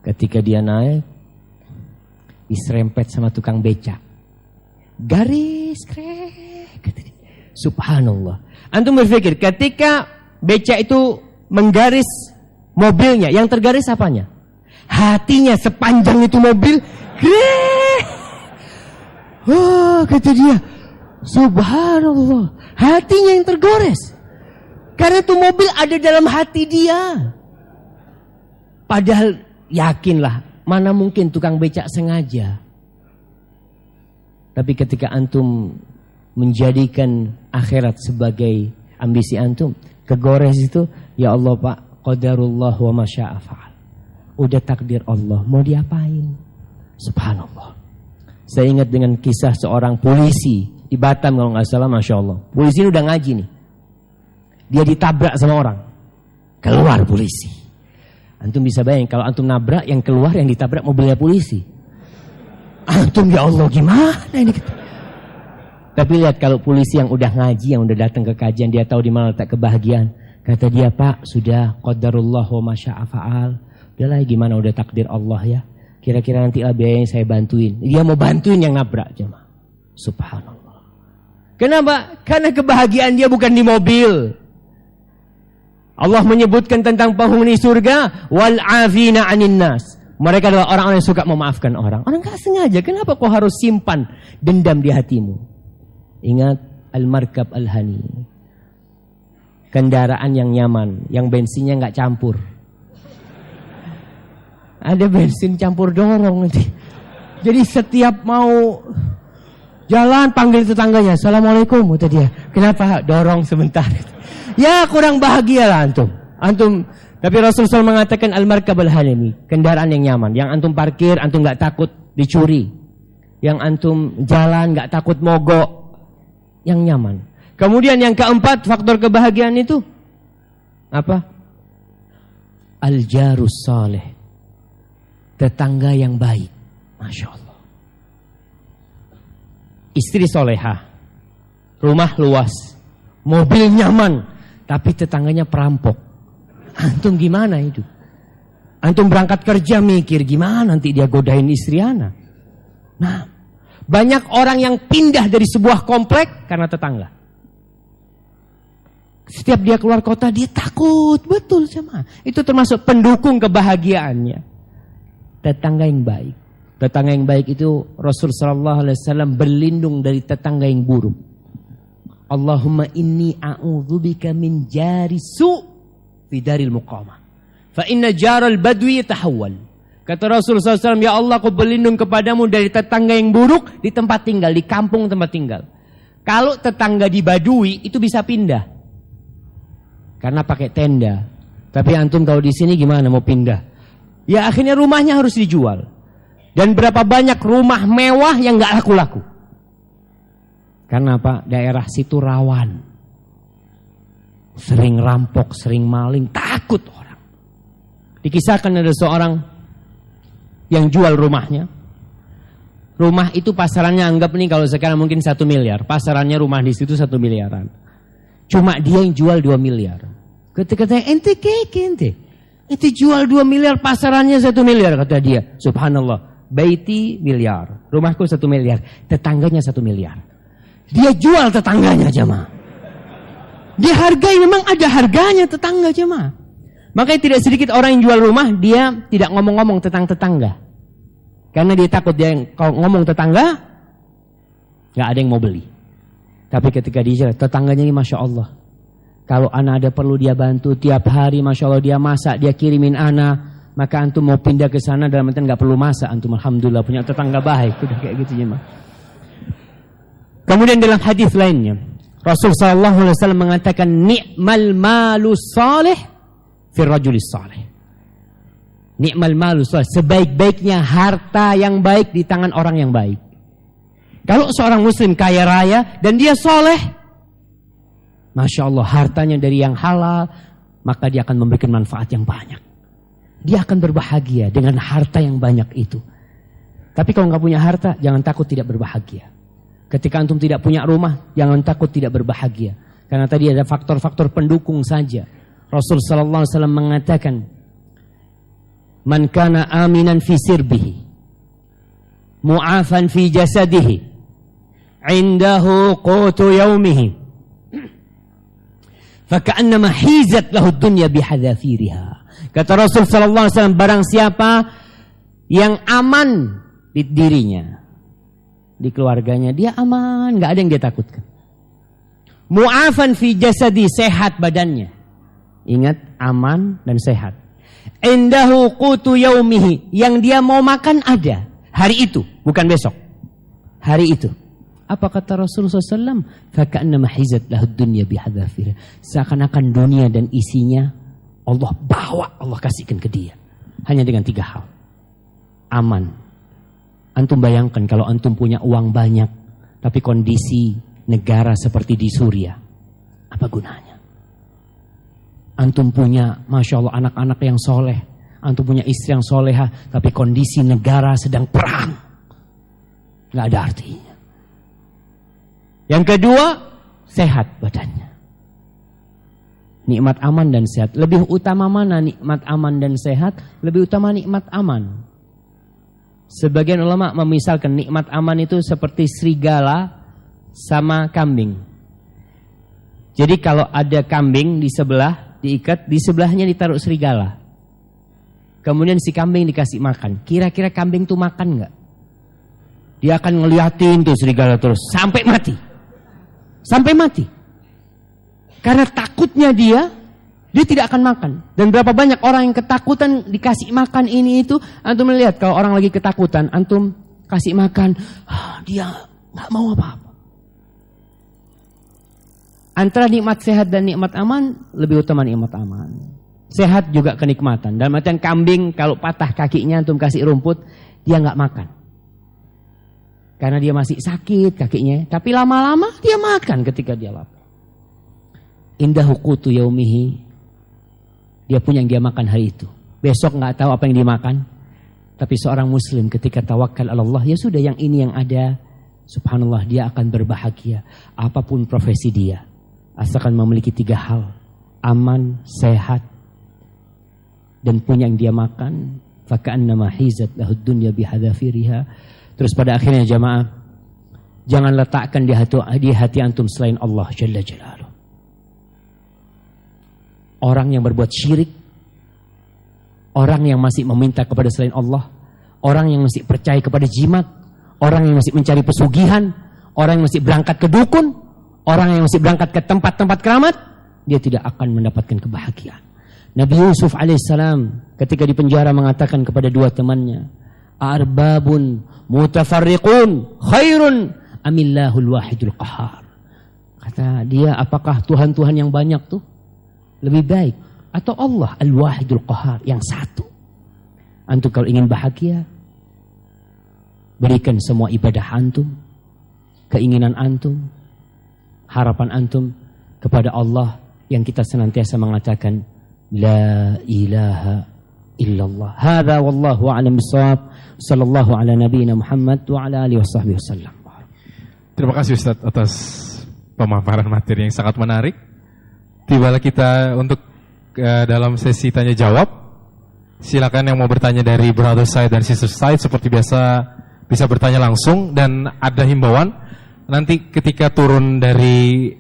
Ketika dia naik, diserempet sama tukang becak. Garis krek. Subhanallah. Antum berpikir ketika becak itu menggaris mobilnya, yang tergaris apanya? Hatinya sepanjang itu mobil. Krek. Oh, kata dia. Subhanallah. Hatinya yang tergores. Karena itu mobil ada dalam hati dia. Padahal yakinlah, mana mungkin tukang becak sengaja. Tapi ketika antum menjadikan akhirat sebagai ambisi antum, kegores itu, ya Allah Pak, qadarullah wa masya'a fa'al. Udah takdir Allah, mau diapain? Subhanallah. Saya ingat dengan kisah seorang polisi di Batam kalau nggak salah, Masya Allah. Polisi ini udah ngaji nih. Dia ditabrak sama orang. Keluar polisi. Antum bisa bayangin kalau antum nabrak, yang keluar yang ditabrak mobilnya polisi. Antum ya Allah gimana ini? Tapi lihat kalau polisi yang udah ngaji, yang udah datang ke kajian, dia tahu di mana letak kebahagiaan. Kata dia, Pak, sudah qadarullah wa masya'a fa'al. Udahlah gimana udah takdir Allah ya. Kira-kira nanti lah biayanya saya bantuin. Dia mau bantuin yang nabrak jemaah. Subhanallah. Kenapa? Karena kebahagiaan dia bukan di mobil. Allah menyebutkan tentang penghuni surga, wal afina 'anin nas. Mereka adalah orang-orang yang suka memaafkan orang. Orang enggak sengaja, kenapa kau harus simpan dendam di hatimu? Ingat al-markab al-hani. Kendaraan yang nyaman, yang bensinnya enggak campur. Ada bensin campur dorong nanti. Jadi setiap mau Jalan panggil tetangganya, Assalamualaikum, kata dia. Kenapa? Dorong sebentar. Ya kurang bahagia lah antum. Tapi Rasulullah mengatakan al-markabal halimi, kendaraan yang nyaman. Yang antum parkir, antum gak takut dicuri. Yang antum jalan gak takut mogok. Yang nyaman. Kemudian yang keempat, faktor kebahagiaan itu apa? Al-jarus saleh, tetangga yang baik. Masya Allah. Istri solehah, rumah luas, mobil nyaman, tapi tetangganya perampok. Antum gimana itu? Antum berangkat kerja mikir gimana nanti dia godain istri ana. Nah, banyak orang yang pindah dari sebuah komplek karena tetangga. Setiap dia keluar kota dia takut, betul sama. Itu termasuk pendukung kebahagiaannya. Tetangga yang baik. Tetangga yang baik itu Rasul sallallahu alaihi wasallam berlindung dari tetangga yang buruk. Allahumma inni a'udzubika min jari su' fi daril muqamah. Fa inna jaral badwi yatahawwal. Kata Rasul sallallahu alaihi wasallam, ya Allah, aku berlindung kepadamu dari tetangga yang buruk di tempat tinggal, di kampung tempat tinggal. Kalau tetangga di Badui itu bisa pindah. Karena pakai tenda. Tapi antum kalau di sini gimana mau pindah? Ya akhirnya rumahnya harus dijual. Dan berapa banyak rumah mewah yang gak laku-laku. Karena apa? Daerah situ rawan. Sering rampok, sering maling, takut orang. Dikisahkan ada seorang yang jual rumahnya. Rumah itu pasarannya anggap nih kalau sekarang mungkin 1 miliar. Pasarannya rumah di situ 1 miliaran. Cuma dia yang jual 2 miliar. Ketika ente keke ente. Itu jual 2 miliar, pasarannya 1 miliar kata dia. Subhanallah. Baiti miliar, rumahku 1 miliar, tetangganya 1 miliar. Dia jual tetangganya jemaah. Dia hargai, memang ada harganya tetangga jemaah. Makanya tidak sedikit orang yang jual rumah dia tidak ngomong-ngomong tentang tetangga. Karena dia takut dia kalau ngomong tetangga nggak ada yang mau beli. Tapi ketika dia tetangganya ini masya Allah. Kalau anak ada perlu dia bantu tiap hari, masya Allah dia masak, dia kirimin anak. Maka antum mau pindah ke sana dalam artian nggak perlu masak, antum alhamdulillah punya tetangga baik, udah kayak gitu ya. Kemudian dalam hadis lainnya, Rasul sallallahu alaihi wasallam mengatakan ni'mal malus salih fir rajulis salih. Ni'mal malus salih, sebaik-baiknya harta yang baik di tangan orang yang baik. Kalau seorang muslim kaya raya dan dia soleh, masya Allah hartanya dari yang halal, maka dia akan memberikan manfaat yang banyak. Dia akan berbahagia dengan harta yang banyak itu. Tapi kalau nggak punya harta, jangan takut tidak berbahagia. Ketika antum tidak punya rumah, jangan takut tidak berbahagia. Karena tadi ada faktor-faktor pendukung saja. Rasul sallallahu alaihi wasallam mengatakan, "Man kana aminan fi sirbihi, mu'afan fi jasadihi, indahu qutu yaumihi, faka'annama hizat lahu dunya bihadzafiriha." Kata Rasul sallallahu alaihi wasallam, barang siapa yang aman di dirinya, di keluarganya, dia aman, enggak ada yang dia takutkan. Mu'afan fi jasadi, sehat badannya. Ingat, aman dan sehat. Indahu qutu yaumihi, yang dia mau makan ada hari itu, bukan besok. Hari itu. Apa kata Rasulullah SAW? Faka'annama hizat lahud dunya bihadzafirha. Seakan-akan dunia dan isinya Allah bawa, Allah kasihkan ke dia. Hanya dengan 3 hal. Aman. Antum bayangkan kalau antum punya uang banyak, tapi kondisi negara seperti di Suriah. Apa gunanya? Antum punya, masya Allah, anak-anak yang soleh. Antum punya istri yang soleha, tapi kondisi negara sedang perang. Nggak ada artinya. Yang kedua, sehat badannya. Nikmat aman dan sehat. Lebih utama mana nikmat aman dan sehat? Lebih utama nikmat aman. Sebagian ulama memisalkan nikmat aman itu seperti serigala sama kambing. Jadi kalau ada kambing di sebelah, diikat, di sebelahnya ditaruh serigala. Kemudian si kambing dikasih makan. Kira-kira kambing tuh makan nggak? Dia akan ngeliatin tuh serigala terus sampai mati. Sampai mati. Karena takutnya dia tidak akan makan. Dan berapa banyak orang yang ketakutan dikasih makan ini itu. Antum melihat kalau orang lagi ketakutan, antum kasih makan, dia Nggak mau apa-apa. Antara nikmat sehat dan nikmat aman, lebih utama nikmat aman. Sehat juga kenikmatan. Dalam artian kambing kalau patah kakinya antum kasih rumput, dia nggak makan. Karena dia masih sakit kakinya. Tapi lama-lama dia makan ketika dia lapar. Indah hukutu yaumihi. Dia punya yang dia makan hari itu. Besok nggak tahu apa yang dimakan. Tapi seorang muslim ketika tawakal Allah, ya sudah yang ini yang ada. Subhanallah, dia akan berbahagia. Apapun profesi dia. Asalkan memiliki 3 hal. Aman, sehat, dan punya yang dia makan. Faka'annama hizat lahud dunya bihadafiriha. Terus pada akhirnya jamaah, jangan letakkan di hati antum selain Allah Jalla Jalaluh. Orang yang berbuat syirik, orang yang masih meminta kepada selain Allah, orang yang masih percaya kepada jimat, orang yang masih mencari pesugihan, orang yang masih berangkat ke dukun, orang yang masih berangkat ke tempat-tempat keramat, dia tidak akan mendapatkan kebahagiaan. Nabi Yusuf alaihissalam ketika di penjara mengatakan kepada 2 temannya, arbabun mutafarriqun khairun amillahul wahidul qahar. Kata dia, apakah Tuhan-Tuhan yang banyak tuh lebih baik atau Allah al-wahidul qahar yang satu? Antum kalau ingin bahagia, berikan semua ibadah antum, keinginan antum, harapan antum kepada Allah yang kita senantiasa mengatakan la ilaha illallah. Hadza wallahu a'lam bissawab. Sallallahu ala nabiyina Muhammad wa ala alihi washabbihi wasallam. Terima kasih Ustaz atas pemaparan materi yang sangat menarik. Tibalah kita untuk dalam sesi tanya jawab. Silakan yang mau bertanya dari brother side dan sister side seperti biasa bisa bertanya langsung, dan ada himbauan nanti ketika turun dari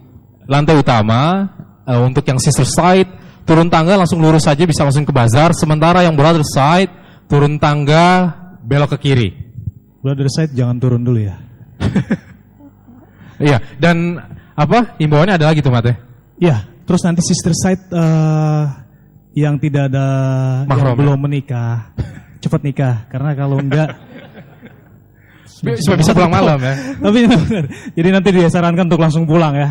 lantai utama untuk yang sister side turun tangga langsung lurus saja, bisa langsung ke bazar. Sementara yang brother side turun tangga belok ke kiri. Brother side jangan turun dulu ya. Iya, dan apa himbauannya adalah gitu Mate? Iya, terus nanti sister side yang tidak ada mahram, yang belum menikah cepat nikah, karena kalau enggak supaya bisa pulang malam ya. Tapi benar. Jadi nanti disarankan untuk langsung pulang ya.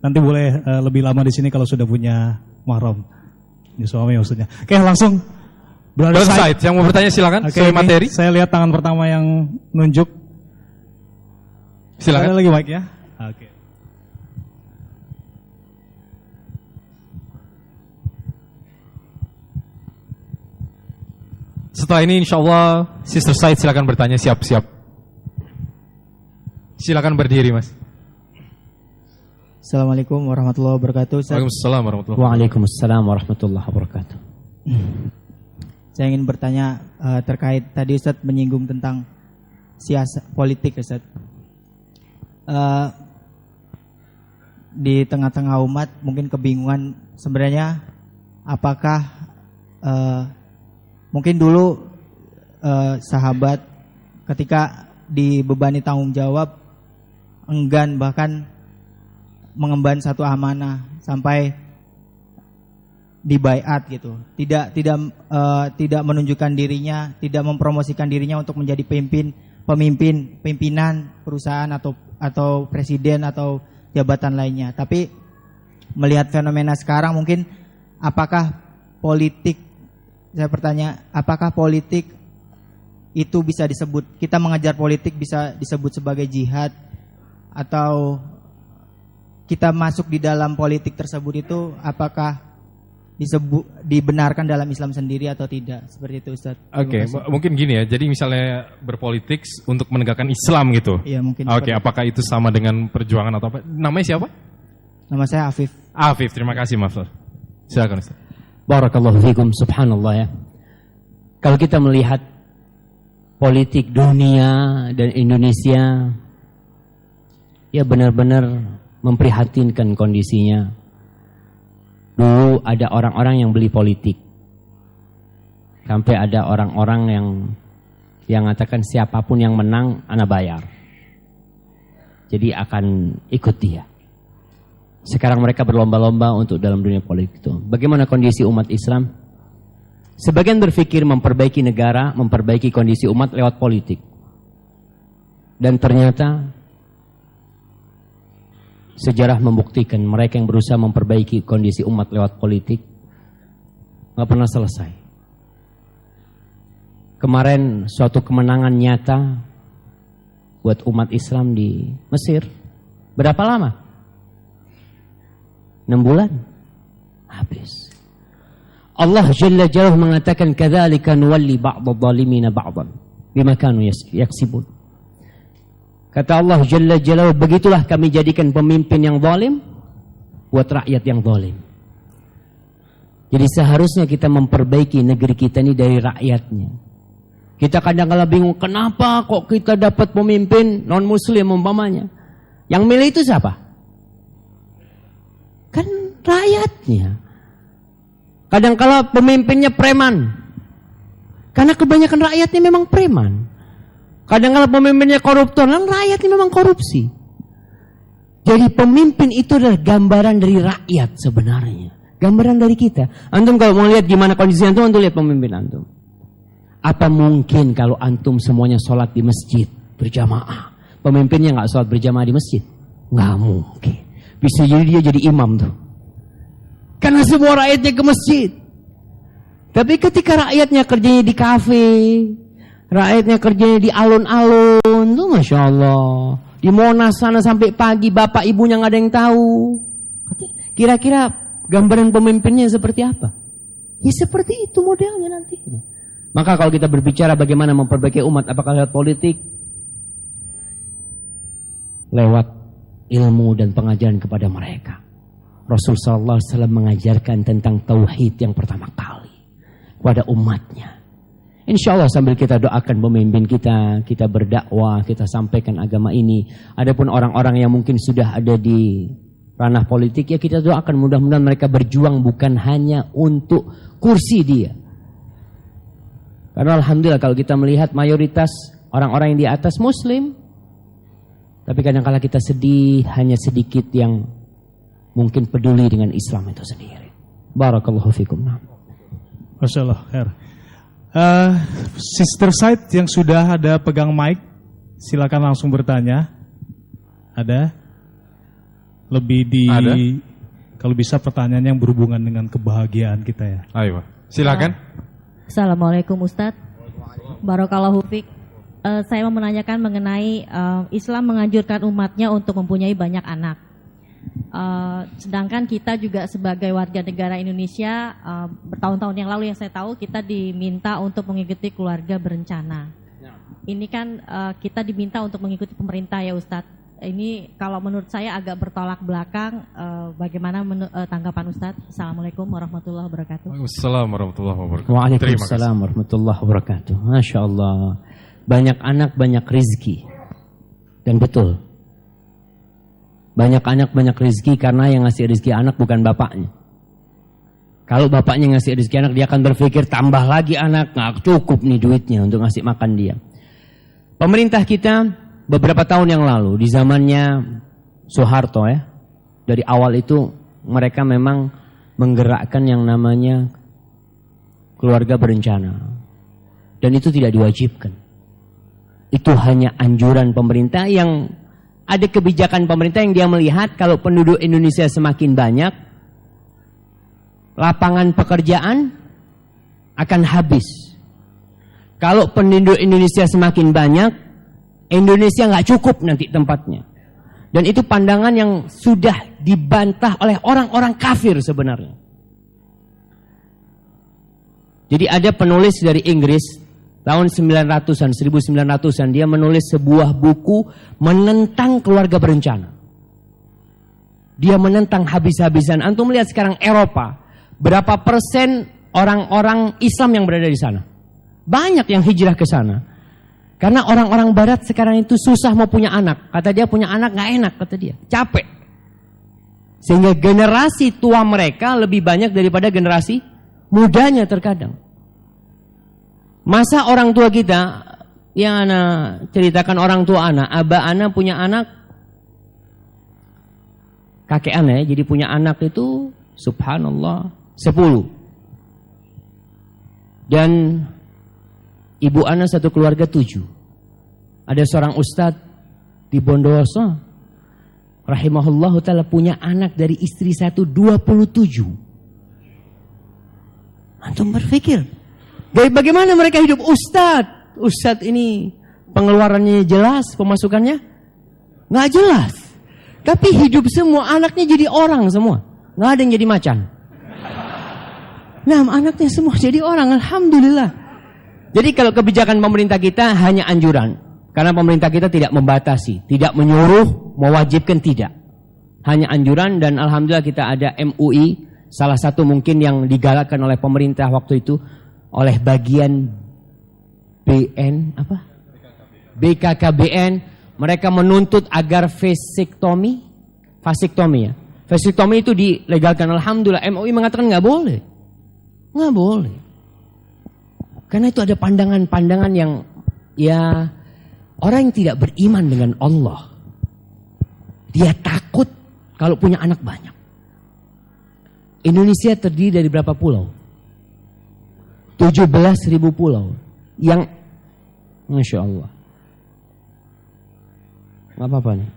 Nanti boleh lebih lama di sini kalau sudah punya mahram. Ini suami maksudnya. Oke, langsung brother side. Yang mau bertanya silakan. Oke, materi. Saya lihat tangan pertama yang nunjuk. Silakan. Ada lagi mic ya. Oke. Setelah ini insya Allah sister side silakan bertanya, siap-siap. Silakan berdiri Mas. Assalamualaikum warahmatullahi wabarakatuh. Waalaikumsalam warahmatullahi wabarakatuh. Waalaikumsalam warahmatullahi wabarakatuh. Saya ingin bertanya terkait tadi Ustaz menyinggung tentang siasat politik Ustaz. Di tengah-tengah umat mungkin kebingungan sebenarnya apakah mungkin dulu sahabat ketika dibebani tanggung jawab enggan bahkan mengemban satu amanah sampai dibaiat gitu. Tidak menunjukkan dirinya, tidak mempromosikan dirinya untuk menjadi pimpinan perusahaan atau presiden atau jabatan lainnya. Tapi melihat fenomena sekarang mungkin apakah politik, saya bertanya, apakah politik itu bisa disebut, kita mengajar politik bisa disebut sebagai jihad, atau kita masuk di dalam politik tersebut itu apakah dibenarkan dalam Islam sendiri atau tidak, seperti itu Ustaz. Oke, mungkin gini ya, jadi misalnya berpolitik untuk menegakkan Islam gitu. Iya mungkin. Oke, apakah itu sama dengan perjuangan atau apa? Namanya siapa? Nama saya Afif. Afif, terima kasih Mas. Silakan Ustaz. Barakallahu fikum, subhanallah ya. Kalau kita melihat politik dunia dan Indonesia, ya benar-benar memprihatinkan kondisinya. Dulu ada orang-orang yang beli politik. Sampai ada orang-orang yang mengatakan siapapun yang menang, ana bayar. Jadi akan ikut dia. Sekarang mereka berlomba-lomba untuk dalam dunia politik itu. Bagaimana kondisi umat Islam? Sebagian berpikir memperbaiki negara, memperbaiki kondisi umat lewat politik. Dan ternyata sejarah membuktikan mereka yang berusaha memperbaiki kondisi umat lewat politik nggak pernah selesai. Kemarin suatu kemenangan nyata buat umat Islam di Mesir. Berapa lama? 6 bulan. Habis. Allah Jalla Jalaluhu mengatakan kadzalika nuwalli ba'dadh-dhalimina ba'dhan bima kanu yaksibun. Kata Allah Jalla Jalaluhu, begitulah kami jadikan pemimpin yang zalim buat rakyat yang zalim. Jadi seharusnya kita memperbaiki negeri kita ini dari rakyatnya. Kita kadang-kadang bingung, kenapa kok kita dapat pemimpin non-muslim umpamanya. Yang milih itu siapa? Kan rakyatnya. Kadang-kadang pemimpinnya preman. Karena kebanyakan rakyatnya memang preman. Kadang-kadang pemimpinnya koruptor, kan rakyatnya memang korupsi. Jadi pemimpin itu adalah gambaran dari rakyat sebenarnya. Gambaran dari kita. Antum kalau mau lihat gimana kondisi antum lihat pemimpin antum. Apa mungkin kalau antum semuanya sholat di masjid berjamaah, pemimpinnya nggak sholat berjamaah di masjid? Nggak mungkin. Bisa jadi dia jadi imam tuh. Karena semua rakyatnya ke masjid. Tapi ketika rakyatnya kerjanya di kafe, rakyatnya kerjanya di alun-alun, tuh Masya Allah. Di Monas sana sampai pagi, bapak ibunya nggak ada yang tahu. Kira-kira gambaran pemimpinnya seperti apa? Ya seperti itu modelnya nantinya. Maka kalau kita berbicara bagaimana memperbaiki umat, apakah lewat politik? Lewat ilmu dan pengajaran kepada mereka. Rasul sallallahu alaihi wasallam mengajarkan tentang tauhid yang pertama kali kepada umatnya. Insya Allah sambil kita doakan pemimpin kita berdakwah, kita sampaikan agama ini. Adapun orang-orang yang mungkin sudah ada di ranah politik, ya kita doakan mudah-mudahan mereka berjuang bukan hanya untuk kursi dia. Karena alhamdulillah kalau kita melihat mayoritas orang-orang yang di atas muslim. Tapi kadang-kala kita sedih hanya sedikit yang mungkin peduli dengan Islam itu sendiri. Barakallahu fikum. Masya Allah. Sister Said yang sudah ada pegang mic, silakan langsung bertanya. Ada? Ada. Kalau bisa pertanyaan yang berhubungan dengan kebahagiaan kita ya. Ayo, silakan. Assalamualaikum Ustadz. Barakallahu fiik. Saya mau menanyakan mengenai Islam menganjurkan umatnya untuk mempunyai banyak anak. Sedangkan kita juga sebagai warga negara Indonesia bertahun-tahun yang lalu yang saya tahu kita diminta untuk mengikuti keluarga berencana. Ini kan kita diminta untuk mengikuti pemerintah ya Ustadz. Ini kalau menurut saya agak bertolak belakang. Bagaimana tanggapan Ustadz? Assalamualaikum warahmatullahi wabarakatuh. Waalaikumsalam warahmatullahi wabarakatuh. Waalaikumsalam warahmatullahi wabarakatuh. Masya Allah. Banyak anak banyak rizki. Dan betul. Banyak anak banyak rizki karena yang ngasih rizki anak bukan bapaknya. Kalau bapaknya ngasih rizki anak, dia akan berpikir tambah lagi anak, nggak cukup nih duitnya untuk ngasih makan dia. Pemerintah kita beberapa tahun yang lalu di zamannya Soeharto ya, dari awal itu mereka memang menggerakkan yang namanya keluarga berencana, dan itu tidak diwajibkan. Itu hanya anjuran pemerintah yang ada kebijakan pemerintah yang dia melihat kalau penduduk Indonesia semakin banyak, lapangan pekerjaan akan habis. Kalau penduduk Indonesia semakin banyak, Indonesia nggak cukup nanti tempatnya. Dan itu pandangan yang sudah dibantah oleh orang-orang kafir sebenarnya. Jadi ada penulis dari Inggris tahun 900-an, 1900-an, dia menulis sebuah buku menentang keluarga berencana. Dia menentang habis-habisan. Antum melihat sekarang Eropa, berapa persen orang-orang Islam yang berada di sana? Banyak yang hijrah ke sana. Karena orang-orang barat sekarang itu susah mau punya anak. Kata dia punya anak gak enak, kata dia. Capek. Sehingga generasi tua mereka lebih banyak daripada generasi mudanya terkadang. Masa orang tua kita, yang anak ceritakan orang tua anak, abah anak punya anak, kakek anak ya, jadi punya anak itu subhanallah 10. Dan ibu anak satu keluarga 7. Ada seorang ustadz di Bondowoso, rahimahullah ta'ala, punya anak dari istri satu 27. Antum berpikir, bagaimana mereka hidup? Ustadz ini pengeluarannya jelas, pemasukannya nggak jelas. Tapi hidup semua, anaknya jadi orang semua. Nggak ada yang jadi macan. Nah, anaknya semua jadi orang, alhamdulillah. Jadi kalau kebijakan pemerintah kita hanya anjuran. Karena pemerintah kita tidak membatasi, tidak menyuruh, mewajibkan, tidak. Hanya anjuran, dan alhamdulillah kita ada MUI, salah satu mungkin yang digalakkan oleh pemerintah waktu itu, oleh bagian BKKBN, mereka menuntut agar vasektomi ya. Vasektomi itu dilegalkan. Alhamdulillah MUI mengatakan nggak boleh. Nggak boleh. Karena itu ada pandangan-pandangan yang ya orang yang tidak beriman dengan Allah. Dia takut kalau punya anak banyak. Indonesia terdiri dari berapa pulau? 17.000 pulau. Yang Masya Allah. Gak apa-apa nih.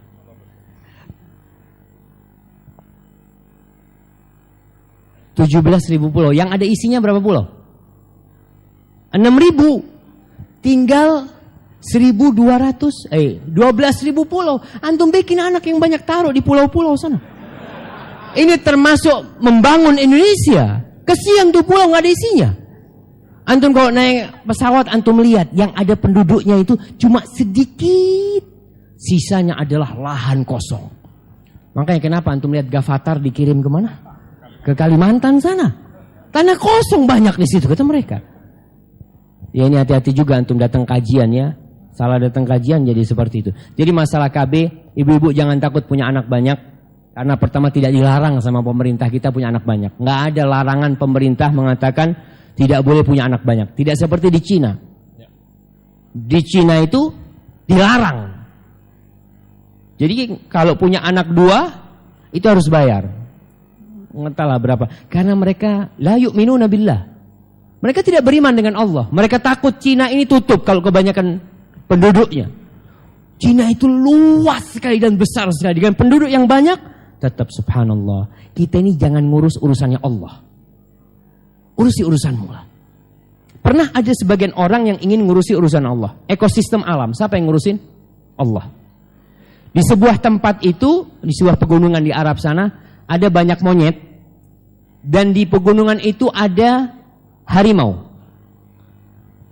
.000 pulau. Yang ada isinya berapa pulau? 6.000. Tinggal 12.000 pulau. Antum bikin anak yang banyak, taruh di pulau-pulau sana. Ini termasuk membangun Indonesia. Kesian tuh pulau gak ada isinya. Antum kalau naik pesawat, antum lihat yang ada penduduknya itu cuma sedikit. Sisanya adalah lahan kosong. Makanya kenapa antum lihat Gavatar dikirim kemana? Ke Kalimantan sana. Tanah kosong banyak di situ, kata mereka. Ya ini hati-hati juga antum datang kajian ya. Salah datang kajian jadi seperti itu. Jadi masalah KB, ibu-ibu jangan takut punya anak banyak. Karena pertama tidak dilarang sama pemerintah kita punya anak banyak. Nggak ada larangan pemerintah mengatakan tidak boleh punya anak banyak. Tidak seperti di Cina. Di Cina itu dilarang. Jadi kalau punya anak 2 itu harus bayar. Entahlah berapa. Karena mereka la yu'minuna billah. Mereka tidak beriman dengan Allah. Mereka takut Cina ini tutup kalau kebanyakan penduduknya. Cina itu luas sekali dan besar sekali. Dengan penduduk yang banyak, tetap subhanallah. Kita ini jangan ngurus urusannya Allah. Urusi urusanmu lah. Pernah ada sebagian orang yang ingin ngurusi urusan Allah. Ekosistem alam. Siapa yang ngurusin? Allah. Di sebuah tempat itu, di sebuah pegunungan di Arab sana, ada banyak monyet. Dan di pegunungan itu ada harimau.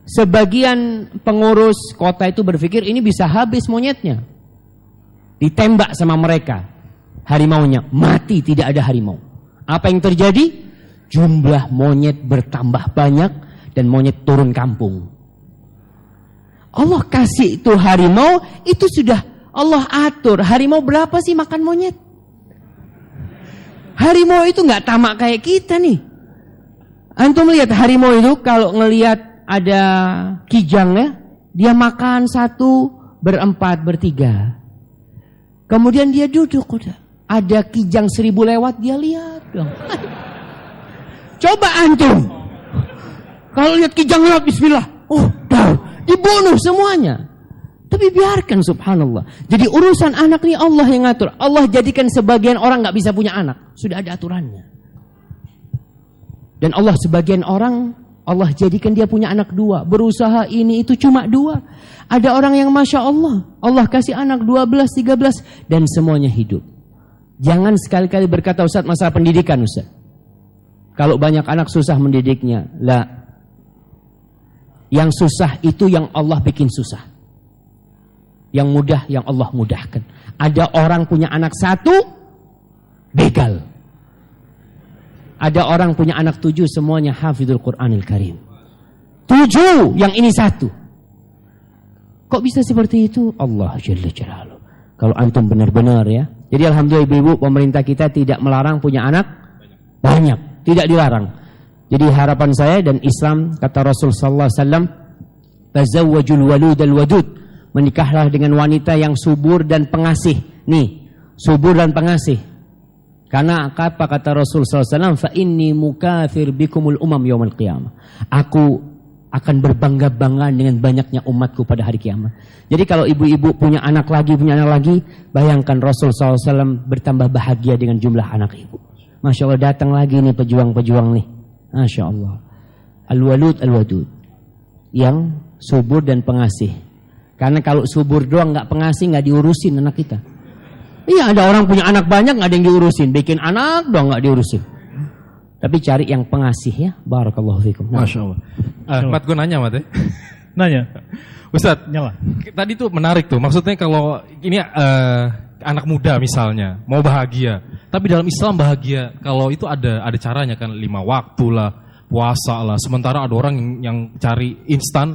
Sebagian pengurus kota itu berpikir ini bisa habis monyetnya. Ditembak sama mereka. Harimaunya mati, tidak ada harimau. Apa yang terjadi? Jumlah monyet bertambah banyak dan monyet turun kampung. Allah kasih itu harimau, itu sudah Allah atur. Harimau berapa sih makan monyet? Harimau itu nggak tamak kayak kita nih. Antum lihat harimau itu kalau ngelihat ada kijangnya, dia makan 1, berempat, bertiga. Kemudian dia duduk udah. Ada kijang 1000 lewat, dia lihat dong. Coba antum. Kalau lihat kijang lewat, bismillah. Oh, dibunuh semuanya. Tapi biarkan subhanallah. Jadi urusan anak ini Allah yang ngatur. Allah jadikan sebagian orang gak bisa punya anak. Sudah ada aturannya. Dan Allah sebagian orang, Allah jadikan dia punya anak 2. Berusaha ini itu cuma 2. Ada orang yang Masya Allah. Allah kasih anak 12, 13. Dan semuanya hidup. Jangan sekali-kali berkata Ustaz masalah pendidikan Ustaz. Kalau banyak anak susah mendidiknya. Lah. Yang susah itu yang Allah bikin susah. Yang mudah yang Allah mudahkan. Ada orang punya anak 1 begal. Ada orang punya anak 7 semuanya hafizul Qur'anil Karim. 7 yang ini 1. Kok bisa seperti itu? Allah Jalla Jalaluh. Kalau antum benar-benar ya. Jadi alhamdulillah ibu-ibu pemerintah kita tidak melarang punya anak banyak. Tidak dilarang. Jadi harapan saya dan Islam kata Rasul sallallahu alaihi wasallam, tazawwajul waludal wadud. Menikahlah dengan wanita yang subur dan pengasih. Nih, subur dan pengasih. Karena apa kata Rasul SAW? Fa inni mukathir bikumul umam yaumal qiyamah. Aku akan berbangga-banggaan dengan banyaknya umatku pada hari kiamat. Jadi kalau ibu-ibu punya anak lagi, bayangkan Rasul SAW bertambah bahagia dengan jumlah anak ibu. Masya Allah, datang lagi nih pejuang-pejuang nih. Masya Allah. Al-Walud, Al-Wadud. Yang subur dan pengasih. Karena kalau subur doang gak pengasih, gak diurusin anak kita. Iya, ada orang punya anak banyak gak ada yang diurusin. Bikin anak doang gak diurusin. Tapi cari yang pengasih ya. Barakallahu fikum. Masya Allah. Mat, gue nanya Mat ya. Nanya. Ustadz, Nyala. Tadi tuh menarik tuh. Maksudnya kalau ini anak muda misalnya mau bahagia, tapi dalam Islam bahagia kalau itu ada caranya kan, 5 waktu lah, puasa lah. Sementara ada orang yang cari instan,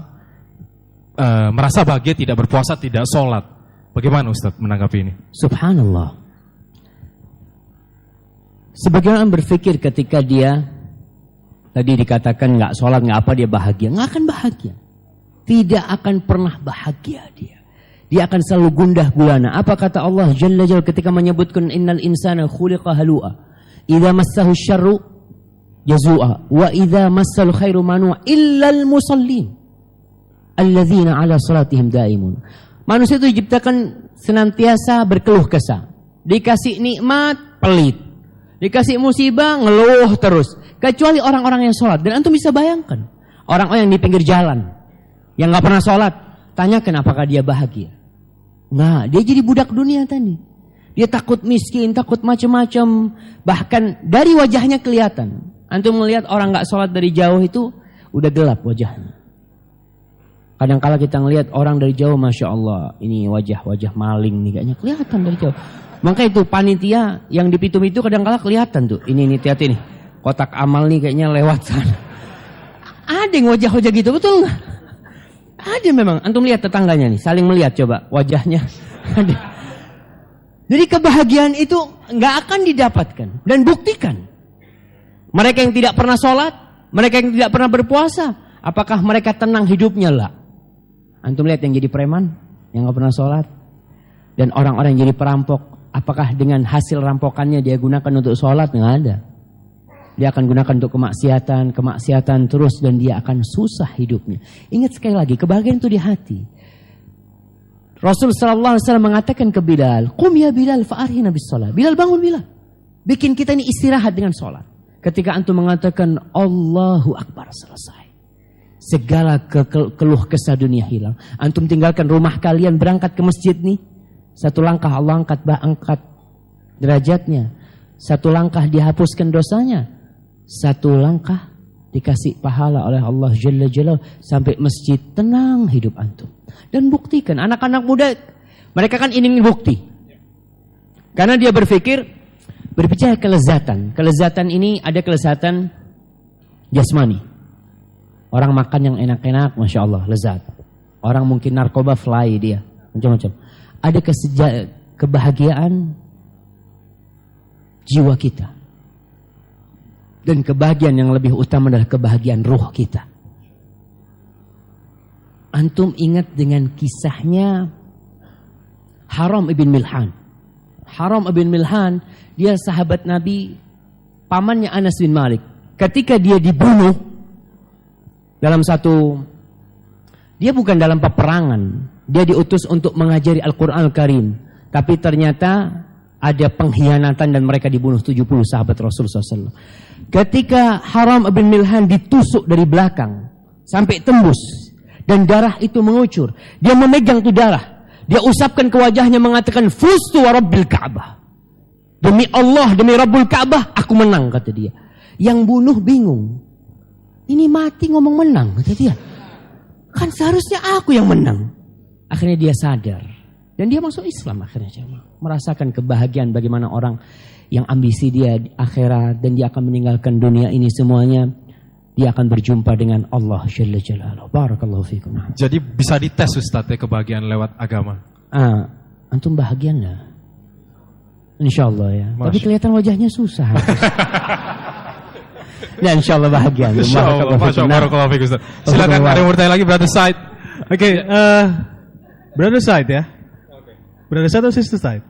merasa bahagia tidak berpuasa, tidak sholat. Bagaimana Ustadz menanggapi ini? Subhanallah. Sebagian orang berpikir ketika dia tadi dikatakan nggak sholat nggak apa dia bahagia, nggak akan bahagia. Tidak akan pernah bahagia dia. Dia akan selalu gundah gulana. Apa kata Allah Jalla Jalla ketika menyebutkan innal insana khuliqa halu'a. Idza massahu syarru jazua wa idza massal khairu manua illal musallin alladzina ala salatihim daimun. Manusia itu diciptakan senantiasa berkeluh kesah. Dikasih nikmat pelit. Dikasih musibah ngeluh terus. Kecuali orang-orang yang sholat. Dan antum bisa bayangkan orang-orang yang di pinggir jalan yang gak pernah sholat, tanyakan apakah dia bahagia. Nah, dia jadi budak dunia tadi. Dia takut miskin, takut macam-macam. Bahkan dari wajahnya kelihatan. Antum melihat orang gak sholat dari jauh itu udah gelap wajahnya. Kadang-kala kita ngelihat orang dari jauh, Masya Allah, ini wajah-wajah maling nih kayaknya kelihatan dari jauh. Maka itu panitia yang di Pitum itu kadang-kala kelihatan tuh. Ini hati-hati nih, kotak amal nih kayaknya lewat sana. Ada yang wajah-wajah gitu, betul nggak? Ada memang. Antum lihat tetangganya nih, saling melihat coba wajahnya. Jadi kebahagiaan itu nggak akan didapatkan. Dan buktikan. Mereka yang tidak pernah sholat, mereka yang tidak pernah berpuasa, apakah mereka tenang hidupnya? Lah. Antum lihat yang jadi preman, yang nggak pernah sholat, dan orang-orang yang jadi perampok. Apakah dengan hasil rampokannya dia gunakan untuk sholat? Nggak ada. Dia akan gunakan untuk kemaksiatan terus, dan dia akan susah hidupnya. Ingat sekali lagi, kebahagiaan itu di hati. Rasul sallallahu alaihi wasallam mengatakan ke Bilal, "Qum ya Bilal fa'arhina bis shalah." Bilal, bangun Bilal. Bikin kita ini istirahat dengan sholat. Ketika antum mengatakan Allahu Akbar, selesai. Segala keluh kesah dunia hilang. Antum tinggalkan rumah kalian, berangkat ke masjid nih. Satu langkah Allah angkat derajatnya. Satu langkah dihapuskan dosanya. Satu langkah dikasih pahala oleh Allah Jalla Jalla. Sampai masjid tenang hidup antum. Dan buktikan anak-anak muda, mereka kan ingin bukti. Karena dia berbicara kelezatan. Kelezatan ini ada kelezatan jasmani. Orang makan yang enak-enak, Masya Allah, lezat. Orang mungkin narkoba fly dia, macam-macam. Ada kebahagiaan jiwa kita. Dan kebahagiaan yang lebih utama adalah kebahagiaan ruh kita. Antum ingat dengan kisahnya Haram ibn Milhan. Haram ibn Milhan, dia sahabat Nabi, pamannya Anas bin Malik. Ketika dia dibunuh dalam dia bukan dalam peperangan. Dia diutus untuk mengajari Al-Quran Al-Karim. Tapi ternyata ada pengkhianatan dan mereka dibunuh 70 sahabat Rasulullah SAW. Ketika Haram bin Milhan ditusuk dari belakang sampai tembus dan darah itu mengucur, dia memegang itu darah. Dia usapkan ke wajahnya mengatakan, "Fustu wa Rabbil Ka'bah." Demi Allah, demi Rabbul Ka'bah, aku menang, kata dia. Yang bunuh bingung. Ini mati ngomong menang, kata dia. Kan seharusnya aku yang menang. Akhirnya dia sadar. Dan dia masuk Islam akhirnya. Merasakan kebahagiaan bagaimana orang yang ambisi dia di akhirat. Dan dia akan meninggalkan dunia ini semuanya. Dia akan berjumpa dengan Allah Jalla Jalaluhu. Barakallahu fikum. Jadi bisa dites Ustaz ya kebahagiaan lewat agama. Antum bahagia enggak? InsyaAllah ya. Tapi kelihatan wajahnya susah. Ya insyaallah bahagia. Insyaallah. Barakallahu fikum Ustaz. Silakan ada yang mau bertanya lagi, Brother Said. Oke, Brother Said ya. Brother Said atau Sister Said?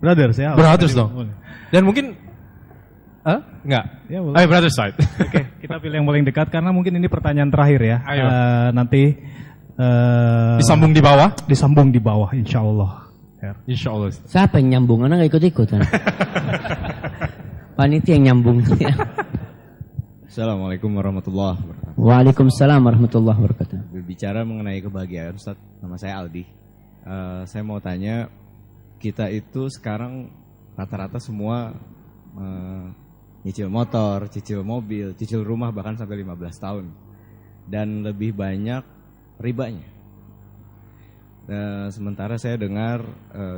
Brothers ya. Brothers dong. Dan mungkin Enggak. Ya, boleh. Ayo brother side. Oke, kita pilih yang paling dekat karena mungkin ini pertanyaan terakhir ya. Ayo. Nanti Disambung di bawah. Disambung di bawah, insya Allah. Ya. Insya Allah. Siapa yang nyambung? Anak nggak ikut-ikut kan? Panitia yang nyambung. Assalamualaikum warahmatullahi wabarakatuh. Waalaikumsalam warahmatullahi wabarakatuh. Berbicara mengenai kebahagiaan, Ustaz, nama saya Aldi. Saya mau tanya, kita itu sekarang rata-rata semua nyicil motor, cicil mobil, cicil rumah bahkan sampai 15 tahun. Dan lebih banyak ribanya. Sementara saya dengar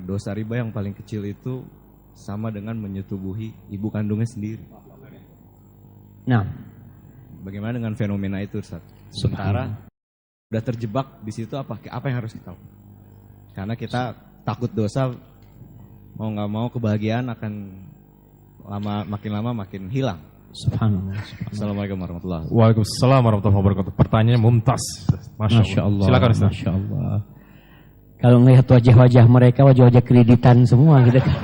dosa riba yang paling kecil itu sama dengan menyetubuhi ibu kandungnya sendiri. Nah, bagaimana dengan fenomena itu, Ustaz? Sementara udah terjebak di situ, apa yang harus kita lakukan? Karena kita takut dosa, mau nggak mau kebahagiaan akan makin lama makin hilang. subhanallah. Assalamualaikum warahmatullahi wabarakatuh. Waalaikumsalam warahmatullahi wabarakatuh. Pertanyaannya mumtaz. Masya Allah. Silakan Ustaz. Masya Allah. Kalau melihat wajah-wajah mereka, wajah-wajah kreditan semua gitu kan.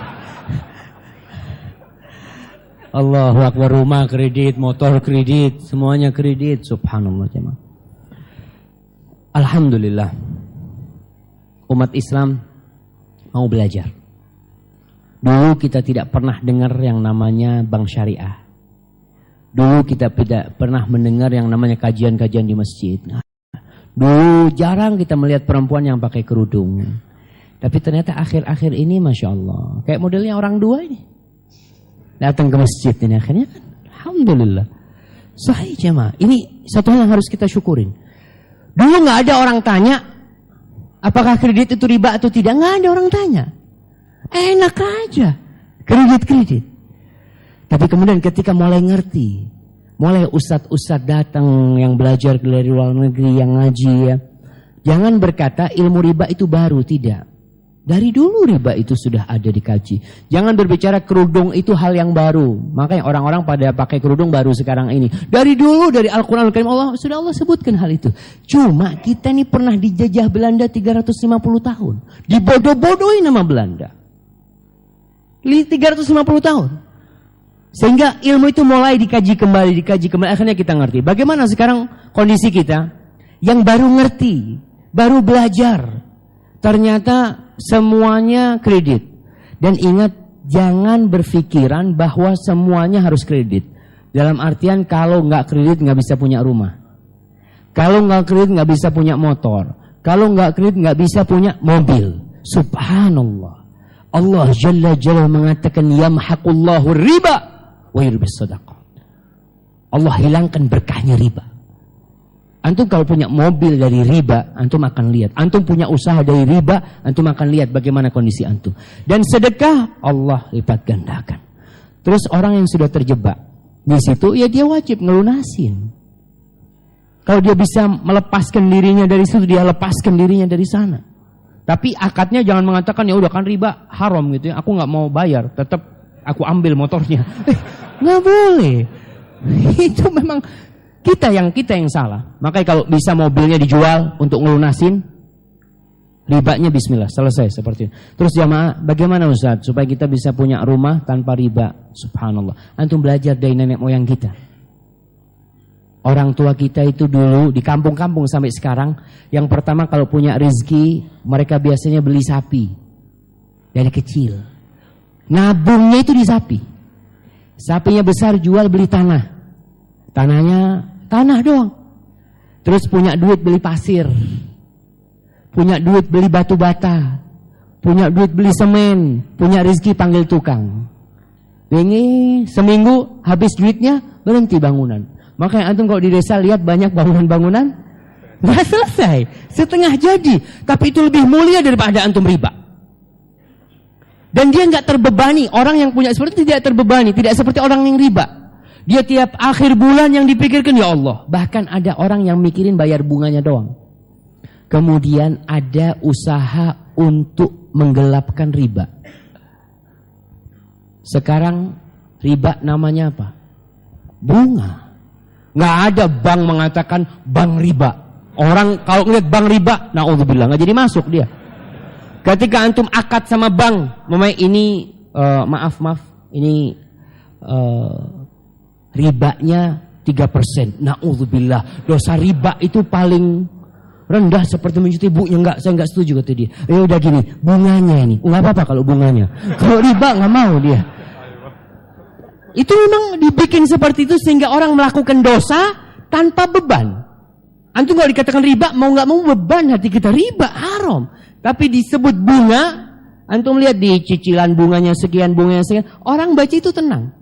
Allahu Akbar, rumah kredit, motor kredit, semuanya kredit. Subhanallah jemaah. Alhamdulillah. Umat Islam mau belajar. Dulu kita tidak pernah dengar yang namanya bank syariah. Dulu kita tidak pernah mendengar yang namanya kajian-kajian di masjid. Dulu jarang kita melihat perempuan yang pakai kerudung. Tapi ternyata akhir-akhir ini Masya Allah. Kayak modelnya orang dua ini. Datang ke masjid ini akhirnya kan. Alhamdulillah. Sahih jemaah. Ini satu hal yang harus kita syukurin. Dulu gak ada orang tanya apakah kredit itu riba atau tidak. Gak ada orang tanya. Enak aja. Kredit-kredit. Tapi kemudian ketika mulai ngerti, mulai ustadz-ustadz datang yang belajar dari luar negeri, yang ngaji ya. Jangan berkata ilmu riba itu baru, tidak. Dari dulu riba itu sudah ada dikaji. Jangan berbicara kerudung itu hal yang baru. Makanya orang-orang pada pakai kerudung baru sekarang ini. Dari dulu, dari Al-Quran Al-Karim Allah sebutkan hal itu. Cuma kita ini pernah dijajah Belanda 350 tahun. Dibodoh-bodohin nama Belanda. 350 tahun. Sehingga ilmu itu mulai dikaji kembali. Akhirnya kita ngerti. Bagaimana sekarang kondisi kita yang baru ngerti, baru belajar. Ternyata semuanya kredit. Dan ingat, jangan berpikiran bahwa semuanya harus kredit. Dalam artian kalau nggak kredit nggak bisa punya rumah. Kalau nggak kredit nggak bisa punya motor. Kalau nggak kredit nggak bisa punya mobil. Subhanallah. Allah Jalla Jalla mengatakan yamhaqullahu riba wa yurbis sadaqah. Allah hilangkan berkahnya riba. Antum kalau punya mobil dari riba, antum akan lihat. Antum punya usaha dari riba, antum akan lihat bagaimana kondisi antum. Dan sedekah Allah lipat gandakan. Terus orang yang sudah terjebak di situ, ya dia wajib ngelunasin. Kalau dia bisa melepaskan dirinya dari situ, dia lepaskan dirinya dari sana. Tapi akadnya jangan mengatakan ya udah kan riba haram gitu ya. Aku nggak mau bayar, tetap aku ambil motornya. Nggak boleh. Itu memang kita yang salah. Makanya kalau bisa mobilnya dijual untuk ngelunasin, ribanya bismillah, selesai seperti itu. Terus jamaah, bagaimana Ustaz supaya kita bisa punya rumah tanpa riba? Subhanallah. Antum belajar dari nenek moyang kita. Orang tua kita itu dulu di kampung-kampung sampai sekarang, yang pertama kalau punya rezeki, mereka biasanya beli sapi. Dari kecil. Nabungnya itu di sapi. Sapinya besar jual beli tanah. Tanah doang. Terus punya duit beli pasir. Punya duit beli batu bata. Punya duit beli semen. Punya rezeki panggil tukang. Ini seminggu habis duitnya berhenti bangunan. Makanya antum kalau di desa lihat banyak bangunan-bangunan nggak selesai. Setengah jadi. Tapi itu lebih mulia daripada antum riba. Dan dia nggak terbebani. Orang yang punya seperti itu tidak terbebani. Tidak seperti orang yang riba. Dia tiap akhir bulan yang dipikirkan ya Allah. Bahkan ada orang yang mikirin bayar bunganya doang. Kemudian ada usaha untuk menggelapkan riba. Sekarang riba namanya apa? Bunga. Nggak ada bank mengatakan bank riba. Orang kalau ngeliat bank riba, na'udzubillah, nggak jadi masuk dia. Ketika antum akad sama bank, ini maaf, ini ribanya 3%. Na'udzubillah. Dosa riba itu paling rendah seperti mencuci ibunya. Enggak, saya enggak setuju kata dia. Ya udah gini, bunganya ini. Enggak apa-apa kalau bunganya. Kalau riba enggak mau dia. Itu memang dibikin seperti itu sehingga orang melakukan dosa tanpa beban. Antum kalau dikatakan riba, mau enggak mau beban hati kita. Riba haram. Tapi disebut bunga, antum lihat di cicilan bunganya sekian, orang baca itu tenang.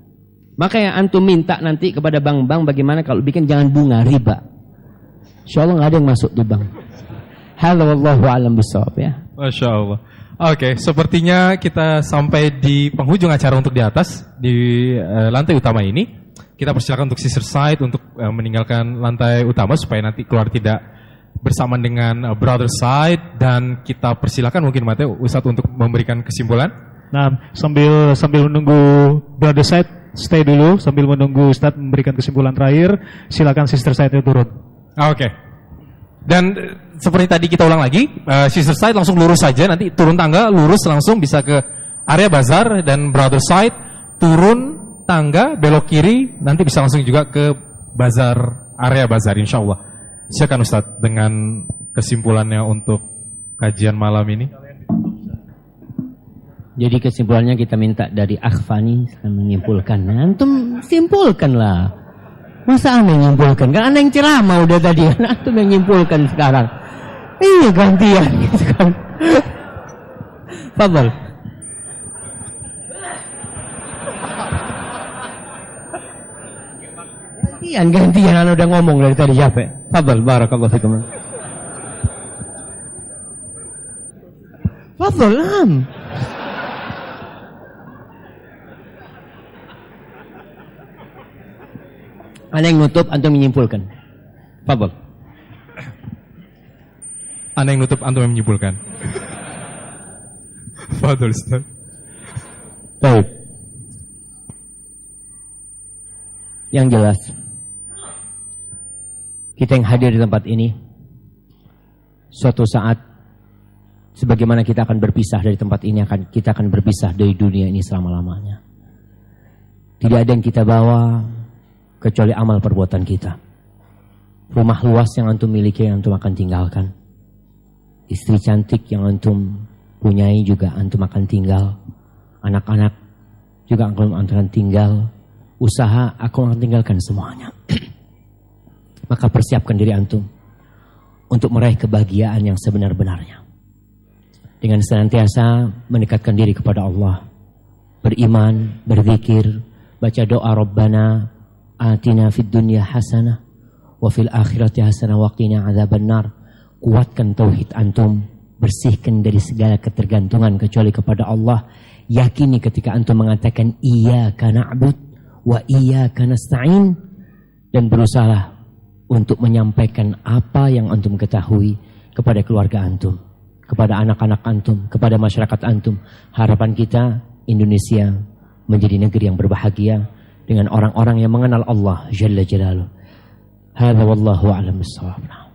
Makanya antum minta nanti kepada bank-bank bagaimana kalau bikin jangan bunga, riba. Insyaallah nggak ada yang masuk di bank. Halo, wallahu a'lam bishawab ya. Masya Allah. Oke, sepertinya kita sampai di penghujung acara untuk di atas, di lantai utama ini. Kita persilakan untuk sister side untuk meninggalkan lantai utama supaya nanti keluar tidak bersamaan dengan brother side, dan kita persilakan mungkin Mateo Ustadz untuk memberikan kesimpulan. Nah, sambil menunggu brother side stay dulu, sambil menunggu Ustadz memberikan kesimpulan terakhir, silakan sister side-nya turun. Oke. Dan seperti tadi kita ulang lagi, sister side langsung lurus saja, nanti turun tangga lurus langsung bisa ke area bazar, dan brother side turun tangga belok kiri nanti bisa langsung juga ke bazar, area bazar insyaallah. Silakan Ustadz dengan kesimpulannya untuk kajian malam ini. Jadi kesimpulannya kita minta dari Akhfani menyimpulkan. Antum simpulkanlah. Masa aneh nyimpulkan? Kan aneh yang ceramah udah tadi. Antum yang nyimpulkan sekarang. Iya gantian gitu kan. Fadhal. Gantian anu udah ngomong dari tadi capek. Fadhal, barakallahu fikum. Fadhal, Ana yang nutup, antum menyimpulkan. Fadhal. Ana yang nutup, antum yang menyimpulkan. Fadhal, Ustaz. Baik. Yang jelas, kita yang hadir di tempat ini, suatu saat, sebagaimana kita akan berpisah dari tempat ini, kita akan berpisah dari dunia ini selama-lamanya. Tidak ada yang kita bawa kecuali amal perbuatan kita. Rumah luas yang antum miliki yang antum akan tinggalkan. Istri cantik yang antum punyai juga antum akan tinggal. Anak-anak juga antum akan tinggal. Usaha aku akan tinggalkan semuanya. Maka persiapkan diri antum untuk meraih kebahagiaan yang sebenar-benarnya. Dengan senantiasa mendekatkan diri kepada Allah. Beriman, berzikir, baca doa Rabbana atina fid dunya hasanah wa fil akhirati hasanah wa qina adzabannar. Kuatkan tauhid antum, bersihkan dari segala ketergantungan kecuali kepada Allah. Yakini ketika antum mengatakan iyyaka na'bud wa iyyaka nasta'in, dan berusaha untuk menyampaikan apa yang antum ketahui kepada keluarga antum, kepada anak-anak antum, kepada masyarakat antum. Harapan kita Indonesia menjadi negeri yang berbahagia dengan orang-orang yang mengenal Allah Jalla Jalaluh. Hadza wallahu a'lam bissawab.